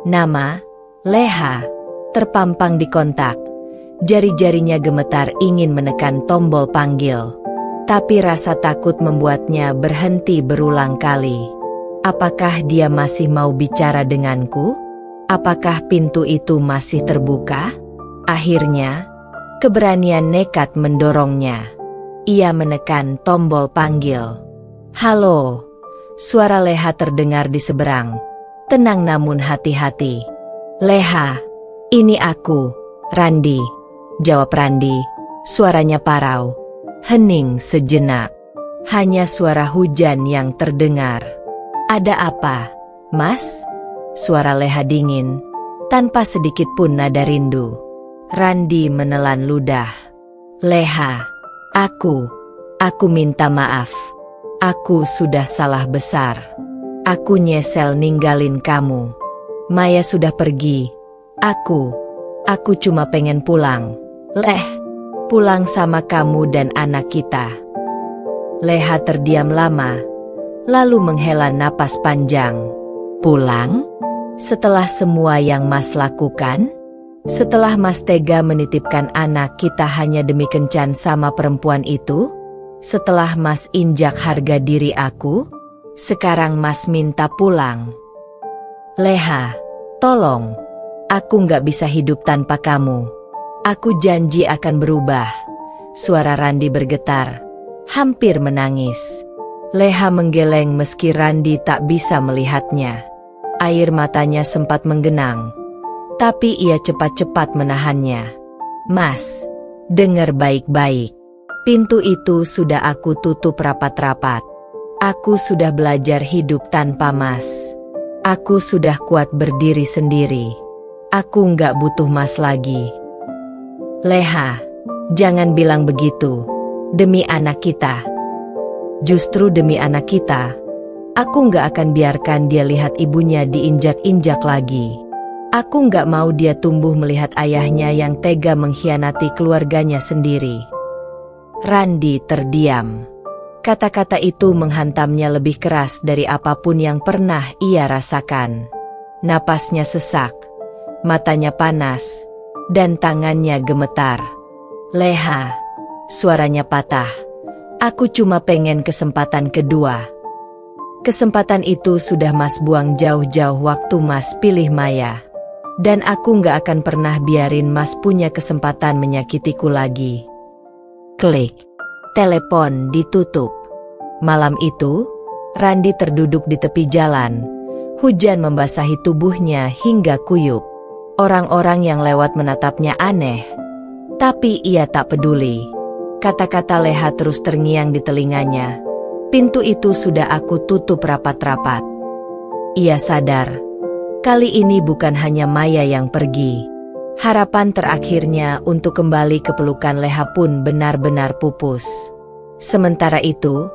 Nama, Leha, terpampang di kontak. Jari-jarinya gemetar ingin menekan tombol panggil. Tapi rasa takut membuatnya berhenti berulang kali. Apakah dia masih mau bicara denganku? Apakah pintu itu masih terbuka? Akhirnya, keberanian nekat mendorongnya. Ia menekan tombol panggil. Halo, suara Leha terdengar di seberang. Tenang namun hati-hati. Leha, ini aku, Randi. Jawab Randi, suaranya parau. Hening sejenak. Hanya suara hujan yang terdengar. Ada apa, Mas? Suara Leha dingin, tanpa sedikit pun nada rindu. Randi menelan ludah. Leha, aku minta maaf. Aku sudah salah besar. Aku nyesel ninggalin kamu. Maya sudah pergi. Aku cuma pengen pulang. Pulang sama kamu dan anak kita. Leha terdiam lama, lalu menghela napas panjang. Pulang? Setelah semua yang Mas lakukan? Setelah Mas tega menitipkan anak kita hanya demi kencan sama perempuan itu? Setelah Mas injak harga diri aku? Sekarang Mas minta pulang. Leha, tolong. Aku nggak bisa hidup tanpa kamu. Aku janji akan berubah. Suara Randi bergetar, hampir menangis. Leha menggeleng meski Randi tak bisa melihatnya. Air matanya sempat menggenang, tapi ia cepat-cepat menahannya. Mas, dengar baik-baik. Pintu itu sudah aku tutup rapat-rapat. Aku sudah belajar hidup tanpa Mas. Aku sudah kuat berdiri sendiri. Aku nggak butuh Mas lagi. Leha, jangan bilang begitu. Demi anak kita. Justru demi anak kita, aku nggak akan biarkan dia lihat ibunya diinjak-injak lagi. Aku nggak mau dia tumbuh melihat ayahnya yang tega mengkhianati keluarganya sendiri. Randi terdiam. Kata-kata itu menghantamnya lebih keras dari apapun yang pernah ia rasakan. Napasnya sesak, matanya panas, dan tangannya gemetar. Leha, suaranya patah. Aku cuma pengen kesempatan kedua. Kesempatan itu sudah Mas buang jauh-jauh waktu Mas pilih Maya. Dan aku nggak akan pernah biarin Mas punya kesempatan menyakitiku lagi. Klik. Telepon ditutup. Malam itu, Randi terduduk di tepi jalan. Hujan membasahi tubuhnya hingga kuyup. Orang-orang yang lewat menatapnya aneh. Tapi ia tak peduli. Kata-kata Leha terus terngiang di telinganya. Pintu itu sudah aku tutup rapat-rapat. Ia sadar, kali ini bukan hanya Maya yang pergi. Harapan terakhirnya untuk kembali ke pelukan Leha pun benar-benar pupus. Sementara itu,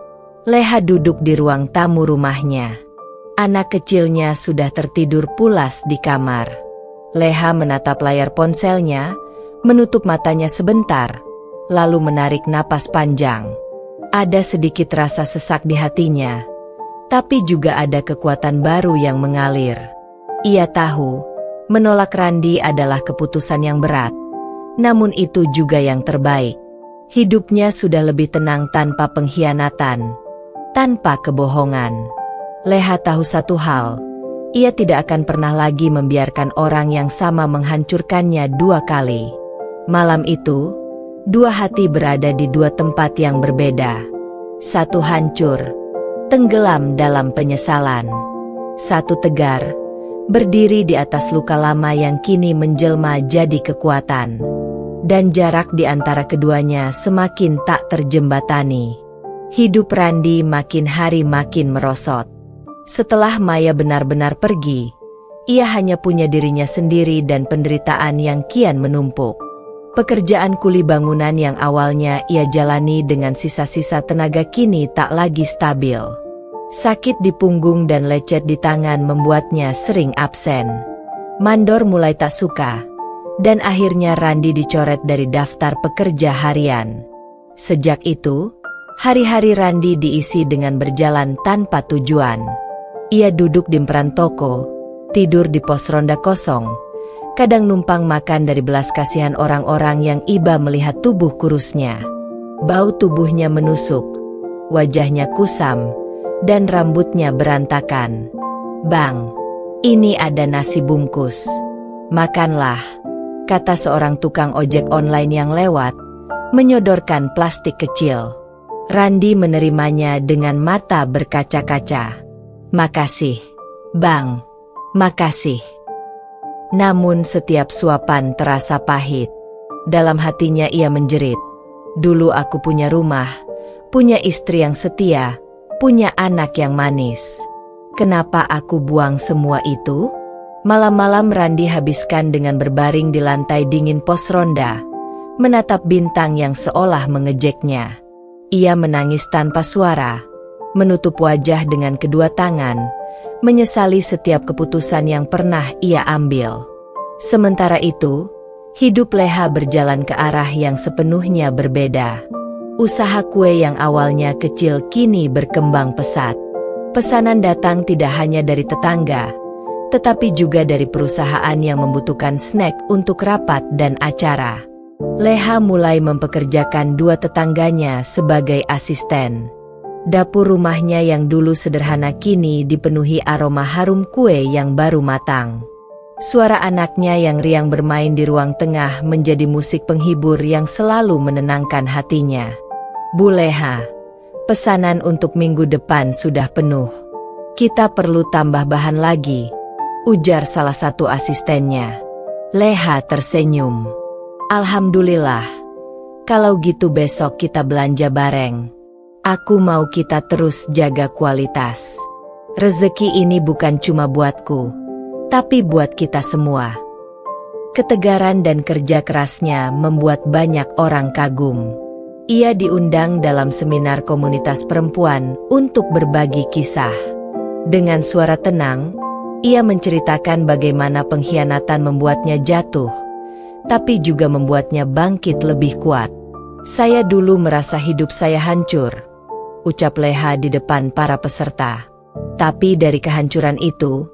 Leha duduk di ruang tamu rumahnya. Anak kecilnya sudah tertidur pulas di kamar. Leha menatap layar ponselnya, menutup matanya sebentar, lalu menarik napas panjang. Ada sedikit rasa sesak di hatinya, tapi juga ada kekuatan baru yang mengalir. Ia tahu, menolak Randi adalah keputusan yang berat, namun itu juga yang terbaik. Hidupnya sudah lebih tenang tanpa pengkhianatan, tanpa kebohongan. Leha tahu satu hal, ia tidak akan pernah lagi membiarkan orang yang sama menghancurkannya dua kali. Malam itu, dua hati berada di dua tempat yang berbeda. Satu hancur, tenggelam dalam penyesalan. Satu tegar, berdiri di atas luka lama yang kini menjelma jadi kekuatan. Dan jarak di antara keduanya semakin tak terjembatani. Hidup Randi makin hari makin merosot. Setelah Maya benar-benar pergi, ia hanya punya dirinya sendiri dan penderitaan yang kian menumpuk. Pekerjaan kuli bangunan yang awalnya ia jalani dengan sisa-sisa tenaga kini tak lagi stabil. Sakit di punggung dan lecet di tangan membuatnya sering absen. Mandor mulai tak suka, dan akhirnya Randi dicoret dari daftar pekerja harian. Sejak itu, hari-hari Randi diisi dengan berjalan tanpa tujuan. Ia duduk di emperan toko, tidur di pos ronda kosong, kadang numpang makan dari belas kasihan orang-orang yang iba melihat tubuh kurusnya. Bau tubuhnya menusuk, wajahnya kusam, dan rambutnya berantakan. "Bang, ini ada nasi bungkus. Makanlah," kata seorang tukang ojek online yang lewat, menyodorkan plastik kecil. Randi menerimanya dengan mata berkaca-kaca. "Makasih, Bang, makasih." Namun setiap suapan terasa pahit. Dalam hatinya ia menjerit, "Dulu aku punya rumah, punya istri yang setia, punya anak yang manis. Kenapa aku buang semua itu?" Malam-malam Randi habiskan dengan berbaring di lantai dingin pos ronda, menatap bintang yang seolah mengejeknya. Ia menangis tanpa suara, menutup wajah dengan kedua tangan, menyesali setiap keputusan yang pernah ia ambil. Sementara itu, hidup Leha berjalan ke arah yang sepenuhnya berbeda. Usaha kue yang awalnya kecil kini berkembang pesat. Pesanan datang tidak hanya dari tetangga, tetapi juga dari perusahaan yang membutuhkan snack untuk rapat dan acara. Leha mulai mempekerjakan dua tetangganya sebagai asisten. Dapur rumahnya yang dulu sederhana kini dipenuhi aroma harum kue yang baru matang. Suara anaknya yang riang bermain di ruang tengah menjadi musik penghibur yang selalu menenangkan hatinya. "Bu Leha, Pesanan untuk minggu depan sudah penuh. Kita perlu tambah bahan lagi, ujar salah satu asistennya. Leha tersenyum. Alhamdulillah. Kalau gitu besok kita belanja bareng. Aku mau kita terus jaga kualitas. Rezeki ini bukan cuma buatku, tapi buat kita semua. Ketegaran dan kerja kerasnya membuat banyak orang kagum. Ia diundang dalam seminar komunitas perempuan untuk berbagi kisah. Dengan suara tenang, ia menceritakan bagaimana pengkhianatan membuatnya jatuh, tapi juga membuatnya bangkit lebih kuat. Saya dulu merasa hidup saya hancur, ucap Leha di depan para peserta. Tapi dari kehancuran itu,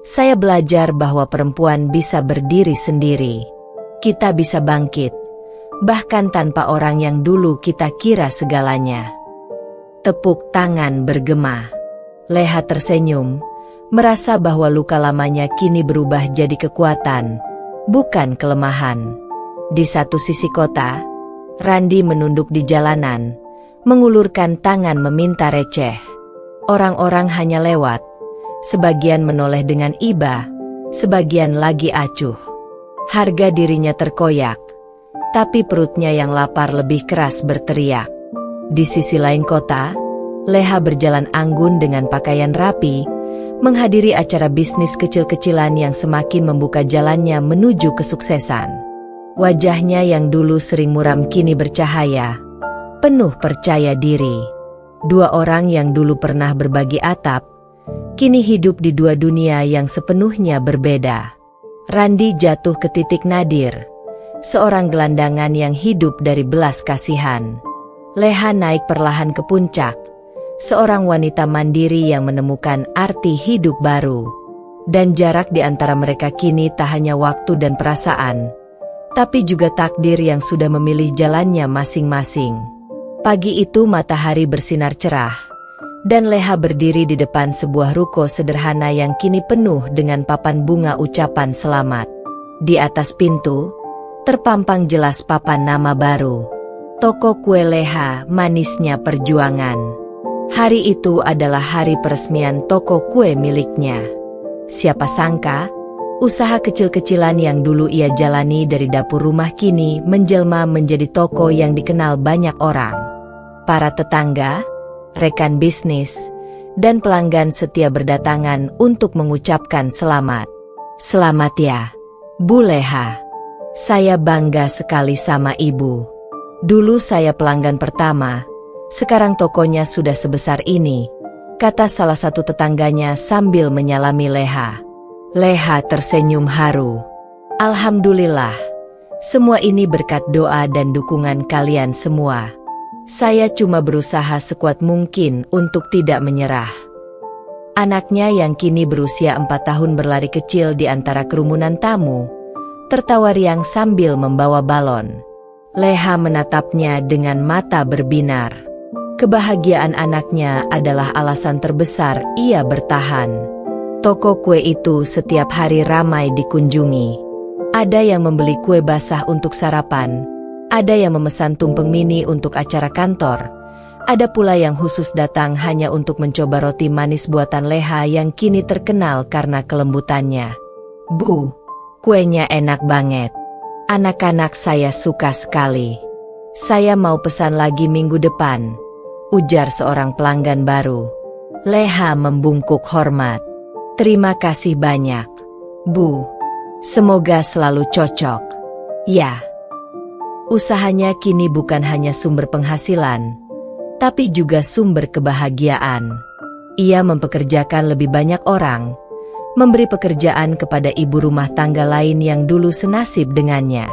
saya belajar bahwa perempuan bisa berdiri sendiri. Kita bisa bangkit, bahkan tanpa orang yang dulu kita kira segalanya. Tepuk tangan bergema. Leha tersenyum, merasa bahwa luka lamanya kini berubah jadi kekuatan, bukan kelemahan. Di satu sisi kota, Randi menunduk di jalanan, mengulurkan tangan meminta receh. Orang-orang hanya lewat, sebagian menoleh dengan iba, sebagian lagi acuh. Harga dirinya terkoyak, tapi perutnya yang lapar lebih keras berteriak. Di sisi lain kota, Leha berjalan anggun dengan pakaian rapi, menghadiri acara bisnis kecil-kecilan yang semakin membuka jalannya menuju kesuksesan. Wajahnya yang dulu sering muram kini bercahaya, penuh percaya diri. Dua orang yang dulu pernah berbagi atap, kini hidup di dua dunia yang sepenuhnya berbeda. Randi jatuh ke titik nadir, seorang gelandangan yang hidup dari belas kasihan. Leha naik perlahan ke puncak, seorang wanita mandiri yang menemukan arti hidup baru. Dan jarak di antara mereka kini tak hanya waktu dan perasaan, tapi juga takdir yang sudah memilih jalannya masing-masing. Pagi itu matahari bersinar cerah, dan Leha berdiri di depan sebuah ruko sederhana yang kini penuh dengan papan bunga ucapan selamat. Di atas pintu, terpampang jelas papan nama baru. Toko Kue Leha, Manisnya Perjuangan. Hari itu adalah hari peresmian toko kue miliknya. Siapa sangka, usaha kecil-kecilan yang dulu ia jalani dari dapur rumah kini menjelma menjadi toko yang dikenal banyak orang. Para tetangga, rekan bisnis, dan pelanggan setia berdatangan untuk mengucapkan selamat. Selamat ya, Bu Leha. Saya bangga sekali sama Ibu. Dulu saya pelanggan pertama, sekarang tokonya sudah sebesar ini, kata salah satu tetangganya sambil menyalami Leha. Leha tersenyum haru. Alhamdulillah, semua ini berkat doa dan dukungan kalian semua. Saya cuma berusaha sekuat mungkin untuk tidak menyerah. Anaknya yang kini berusia 4 tahun berlari kecil di antara kerumunan tamu, tertawa riang sambil membawa balon. Leha menatapnya dengan mata berbinar. Kebahagiaan anaknya adalah alasan terbesar ia bertahan. Toko kue itu setiap hari ramai dikunjungi. Ada yang membeli kue basah untuk sarapan, ada yang memesan tumpeng mini untuk acara kantor, ada pula yang khusus datang hanya untuk mencoba roti manis buatan Leha yang kini terkenal karena kelembutannya. Bu, kuenya enak banget. Anak-anak saya suka sekali. Saya mau pesan lagi minggu depan, ujar seorang pelanggan baru. Leha membungkuk hormat. Terima kasih banyak, Bu. Semoga selalu cocok. Ya. Usahanya kini bukan hanya sumber penghasilan, tapi juga sumber kebahagiaan. Ia mempekerjakan lebih banyak orang, memberi pekerjaan kepada ibu rumah tangga lain yang dulu senasib dengannya.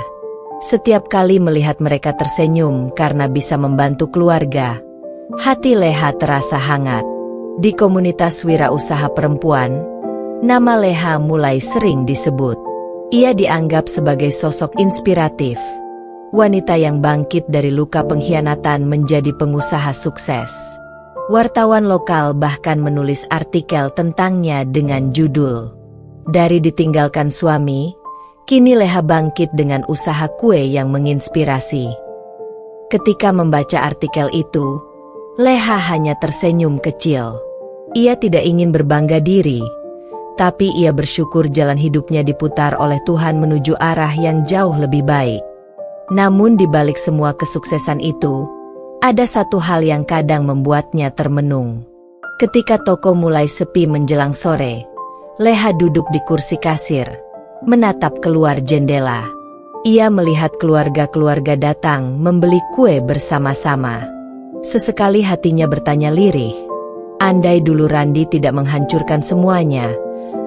Setiap kali melihat mereka tersenyum karena bisa membantu keluarga, hati Leha terasa hangat. Di komunitas wirausaha perempuan, nama Leha mulai sering disebut. Ia dianggap sebagai sosok inspiratif, wanita yang bangkit dari luka pengkhianatan menjadi pengusaha sukses. Wartawan lokal bahkan menulis artikel tentangnya dengan judul, "Dari ditinggalkan suami, kini Leha bangkit dengan usaha kue yang menginspirasi." Ketika membaca artikel itu, Leha hanya tersenyum kecil. Ia tidak ingin berbangga diri, tapi ia bersyukur jalan hidupnya diputar oleh Tuhan menuju arah yang jauh lebih baik. Namun di balik semua kesuksesan itu, ada satu hal yang kadang membuatnya termenung. Ketika toko mulai sepi menjelang sore, Leha duduk di kursi kasir, menatap keluar jendela. Ia melihat keluarga-keluarga datang membeli kue bersama-sama. Sesekali hatinya bertanya lirih, andai dulu Randi tidak menghancurkan semuanya,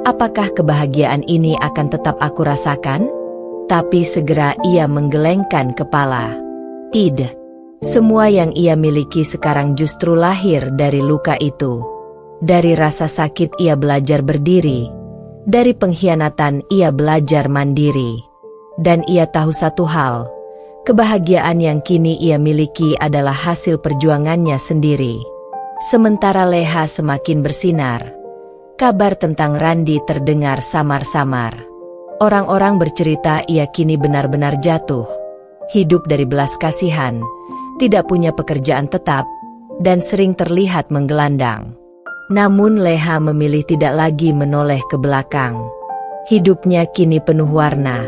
apakah kebahagiaan ini akan tetap aku rasakan? Tapi segera ia menggelengkan kepala. Tidak. Semua yang ia miliki sekarang justru lahir dari luka itu. Dari rasa sakit ia belajar berdiri. Dari pengkhianatan ia belajar mandiri. Dan ia tahu satu hal, kebahagiaan yang kini ia miliki adalah hasil perjuangannya sendiri. Sementara Leha semakin bersinar, kabar tentang Randi terdengar samar-samar. Orang-orang bercerita ia kini benar-benar jatuh, hidup dari belas kasihan, tidak punya pekerjaan tetap, dan sering terlihat menggelandang. Namun Leha memilih tidak lagi menoleh ke belakang. Hidupnya kini penuh warna,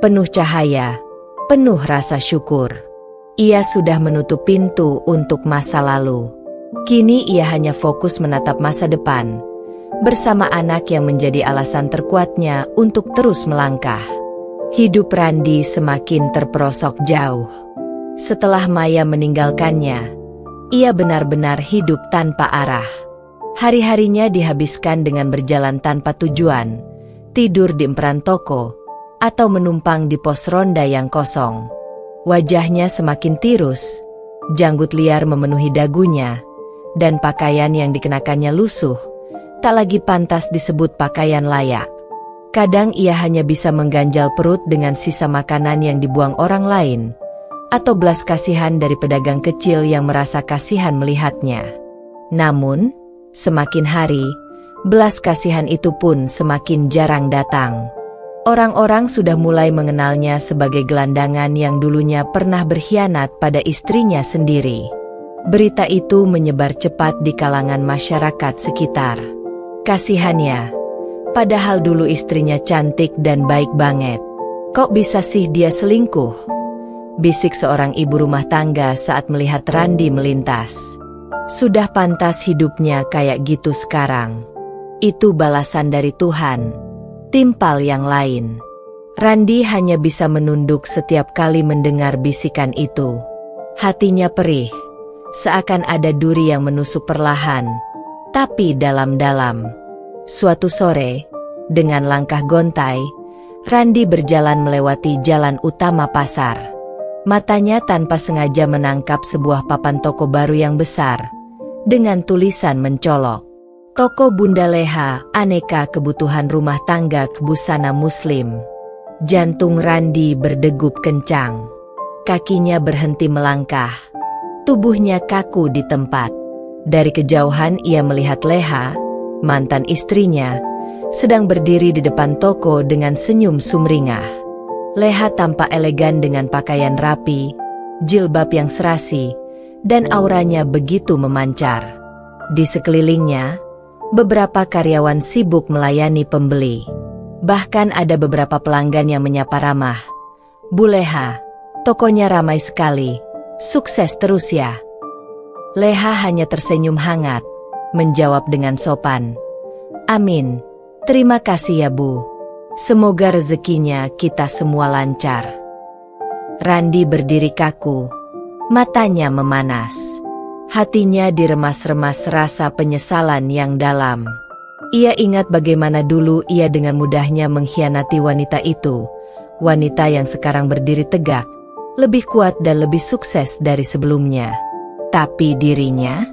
penuh cahaya, penuh rasa syukur. Ia sudah menutup pintu untuk masa lalu. Kini ia hanya fokus menatap masa depan, bersama anak yang menjadi alasan terkuatnya untuk terus melangkah. Hidup Randi semakin terperosok jauh. Setelah Maya meninggalkannya, ia benar-benar hidup tanpa arah. Hari-harinya dihabiskan dengan berjalan tanpa tujuan, tidur di emperan toko, atau menumpang di pos ronda yang kosong. Wajahnya semakin tirus, janggut liar memenuhi dagunya, dan pakaian yang dikenakannya lusuh, tak lagi pantas disebut pakaian layak. Kadang ia hanya bisa mengganjal perut dengan sisa makanan yang dibuang orang lain, atau belas kasihan dari pedagang kecil yang merasa kasihan melihatnya. Namun, semakin hari, belas kasihan itu pun semakin jarang datang. Orang-orang sudah mulai mengenalnya sebagai gelandangan yang dulunya pernah berkhianat pada istrinya sendiri. Berita itu menyebar cepat di kalangan masyarakat sekitar. Kasihannya, padahal dulu istrinya cantik dan baik banget. Kok bisa sih dia selingkuh? Bisik seorang ibu rumah tangga saat melihat Randi melintas. Sudah pantas hidupnya kayak gitu sekarang. Itu balasan dari Tuhan. Timpal yang lain. Randi hanya bisa menunduk setiap kali mendengar bisikan itu. Hatinya perih, seakan ada duri yang menusuk perlahan, tapi dalam-dalam. Suatu sore, dengan langkah gontai, Randi berjalan melewati jalan utama pasar. Matanya tanpa sengaja menangkap sebuah papan toko baru yang besar, dengan tulisan mencolok. Toko Bunda Leha, aneka kebutuhan rumah tangga busana muslim. Jantung Randi berdegup kencang. Kakinya berhenti melangkah. Tubuhnya kaku di tempat. Dari kejauhan ia melihat Leha, mantan istrinya, sedang berdiri di depan toko dengan senyum sumringah. Leha tampak elegan dengan pakaian rapi, jilbab yang serasi, dan auranya begitu memancar. Di sekelilingnya, beberapa karyawan sibuk melayani pembeli. Bahkan ada beberapa pelanggan yang menyapa ramah. "Bu Leha, tokonya ramai sekali. Sukses terus ya." Leha hanya tersenyum hangat, menjawab dengan sopan. "Amin. Terima kasih ya Bu. Semoga rezekinya kita semua lancar." Randi berdiri kaku, matanya memanas. Hatinya diremas-remas rasa penyesalan yang dalam. Ia ingat bagaimana dulu ia dengan mudahnya mengkhianati wanita itu, wanita yang sekarang berdiri tegak, lebih kuat dan lebih sukses dari sebelumnya. Tapi dirinya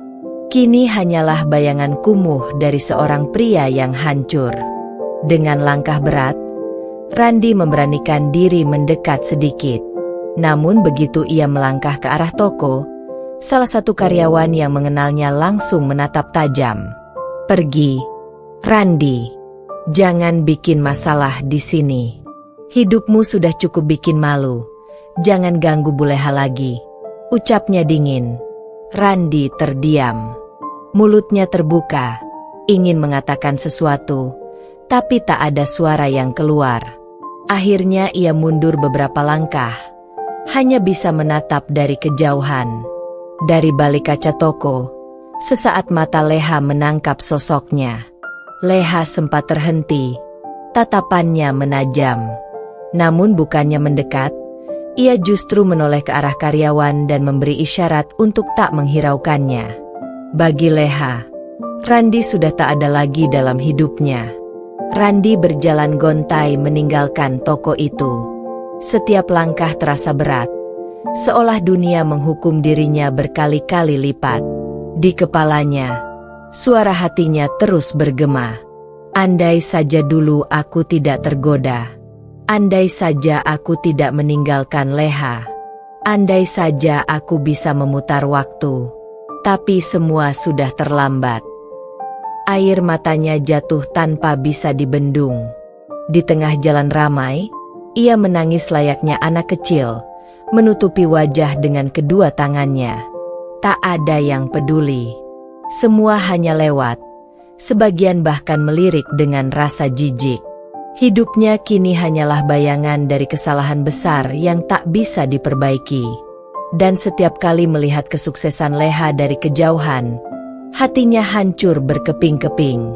kini hanyalah bayangan kumuh dari seorang pria yang hancur. Dengan langkah berat, Randi memberanikan diri mendekat sedikit. Namun begitu ia melangkah ke arah toko, salah satu karyawan yang mengenalnya langsung menatap tajam. "Pergi, Randi. Jangan bikin masalah di sini. Hidupmu sudah cukup bikin malu. Jangan ganggu Bu Leha lagi," ucapnya dingin. Randi terdiam. Mulutnya terbuka, ingin mengatakan sesuatu, tapi tak ada suara yang keluar. Akhirnya ia mundur beberapa langkah, hanya bisa menatap dari kejauhan. Dari balik kaca toko, sesaat mata Leha menangkap sosoknya. Leha sempat terhenti, tatapannya menajam. Namun bukannya mendekat, ia justru menoleh ke arah karyawan dan memberi isyarat untuk tak menghiraukannya. Bagi Leha, Randi sudah tak ada lagi dalam hidupnya. Randi berjalan gontai meninggalkan toko itu. Setiap langkah terasa berat, seolah dunia menghukum dirinya berkali-kali lipat. Di kepalanya, suara hatinya terus bergema. Andai saja dulu aku tidak tergoda. Andai saja aku tidak meninggalkan Leha. Andai saja aku bisa memutar waktu. Tapi semua sudah terlambat. Air matanya jatuh tanpa bisa dibendung. Di tengah jalan ramai, ia menangis layaknya anak kecil, menutupi wajah dengan kedua tangannya. Tak ada yang peduli. Semua hanya lewat. Sebagian bahkan melirik dengan rasa jijik. Hidupnya kini hanyalah bayangan dari kesalahan besar yang tak bisa diperbaiki. Dan setiap kali melihat kesuksesan Leha dari kejauhan, hatinya hancur berkeping-keping.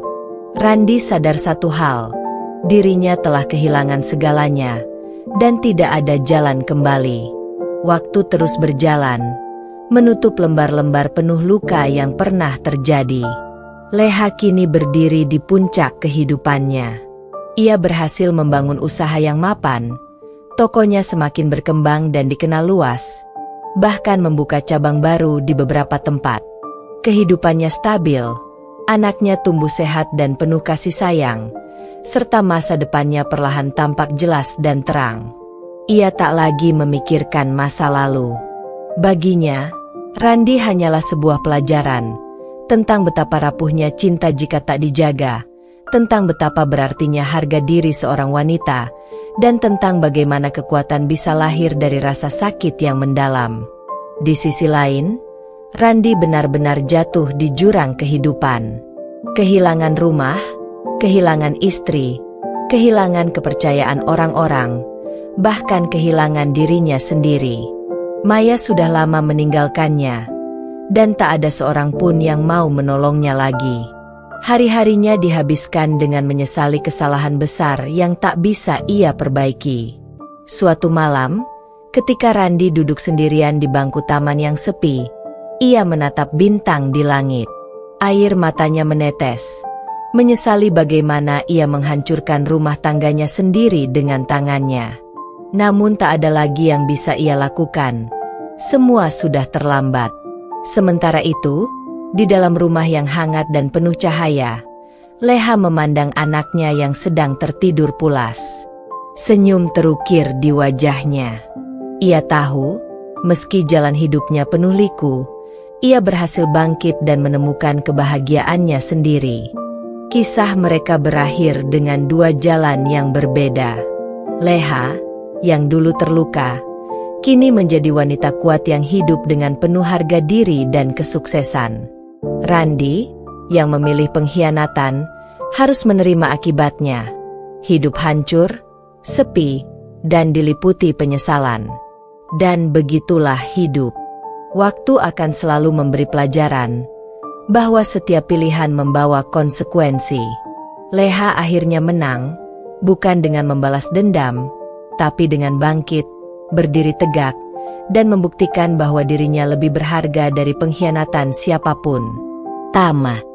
Randi sadar satu hal, dirinya telah kehilangan segalanya, dan tidak ada jalan kembali. Waktu terus berjalan, menutup lembar-lembar penuh luka yang pernah terjadi. Leha kini berdiri di puncak kehidupannya. Ia berhasil membangun usaha yang mapan, tokonya semakin berkembang dan dikenal luas, bahkan membuka cabang baru di beberapa tempat. Kehidupannya stabil, anaknya tumbuh sehat dan penuh kasih sayang, serta masa depannya perlahan tampak jelas dan terang. Ia tak lagi memikirkan masa lalu. Baginya, Randi hanyalah sebuah pelajaran tentang betapa rapuhnya cinta jika tak dijaga, tentang betapa berartinya harga diri seorang wanita, dan tentang bagaimana kekuatan bisa lahir dari rasa sakit yang mendalam. Di sisi lain, Randi benar-benar jatuh di jurang kehidupan. Kehilangan rumah, kehilangan istri, kehilangan kepercayaan orang-orang, bahkan kehilangan dirinya sendiri. Maya sudah lama meninggalkannya, dan tak ada seorang pun yang mau menolongnya lagi. Hari-harinya dihabiskan dengan menyesali kesalahan besar yang tak bisa ia perbaiki. Suatu malam, ketika Randi duduk sendirian di bangku taman yang sepi, ia menatap bintang di langit. Air matanya menetes, menyesali bagaimana ia menghancurkan rumah tangganya sendiri dengan tangannya. Namun tak ada lagi yang bisa ia lakukan. Semua sudah terlambat. Sementara itu, di dalam rumah yang hangat dan penuh cahaya, Leha memandang anaknya yang sedang tertidur pulas. Senyum terukir di wajahnya. Ia tahu, meski jalan hidupnya penuh liku, ia berhasil bangkit dan menemukan kebahagiaannya sendiri. Kisah mereka berakhir dengan dua jalan yang berbeda. Leha, yang dulu terluka, kini menjadi wanita kuat yang hidup dengan penuh harga diri dan kesuksesan. Randi, yang memilih pengkhianatan, harus menerima akibatnya. Hidup hancur, sepi, dan diliputi penyesalan. Dan begitulah hidup. Waktu akan selalu memberi pelajaran, bahwa setiap pilihan membawa konsekuensi. Leha akhirnya menang, bukan dengan membalas dendam, tapi dengan bangkit, berdiri tegak, dan membuktikan bahwa dirinya lebih berharga dari pengkhianatan siapapun. Tamat.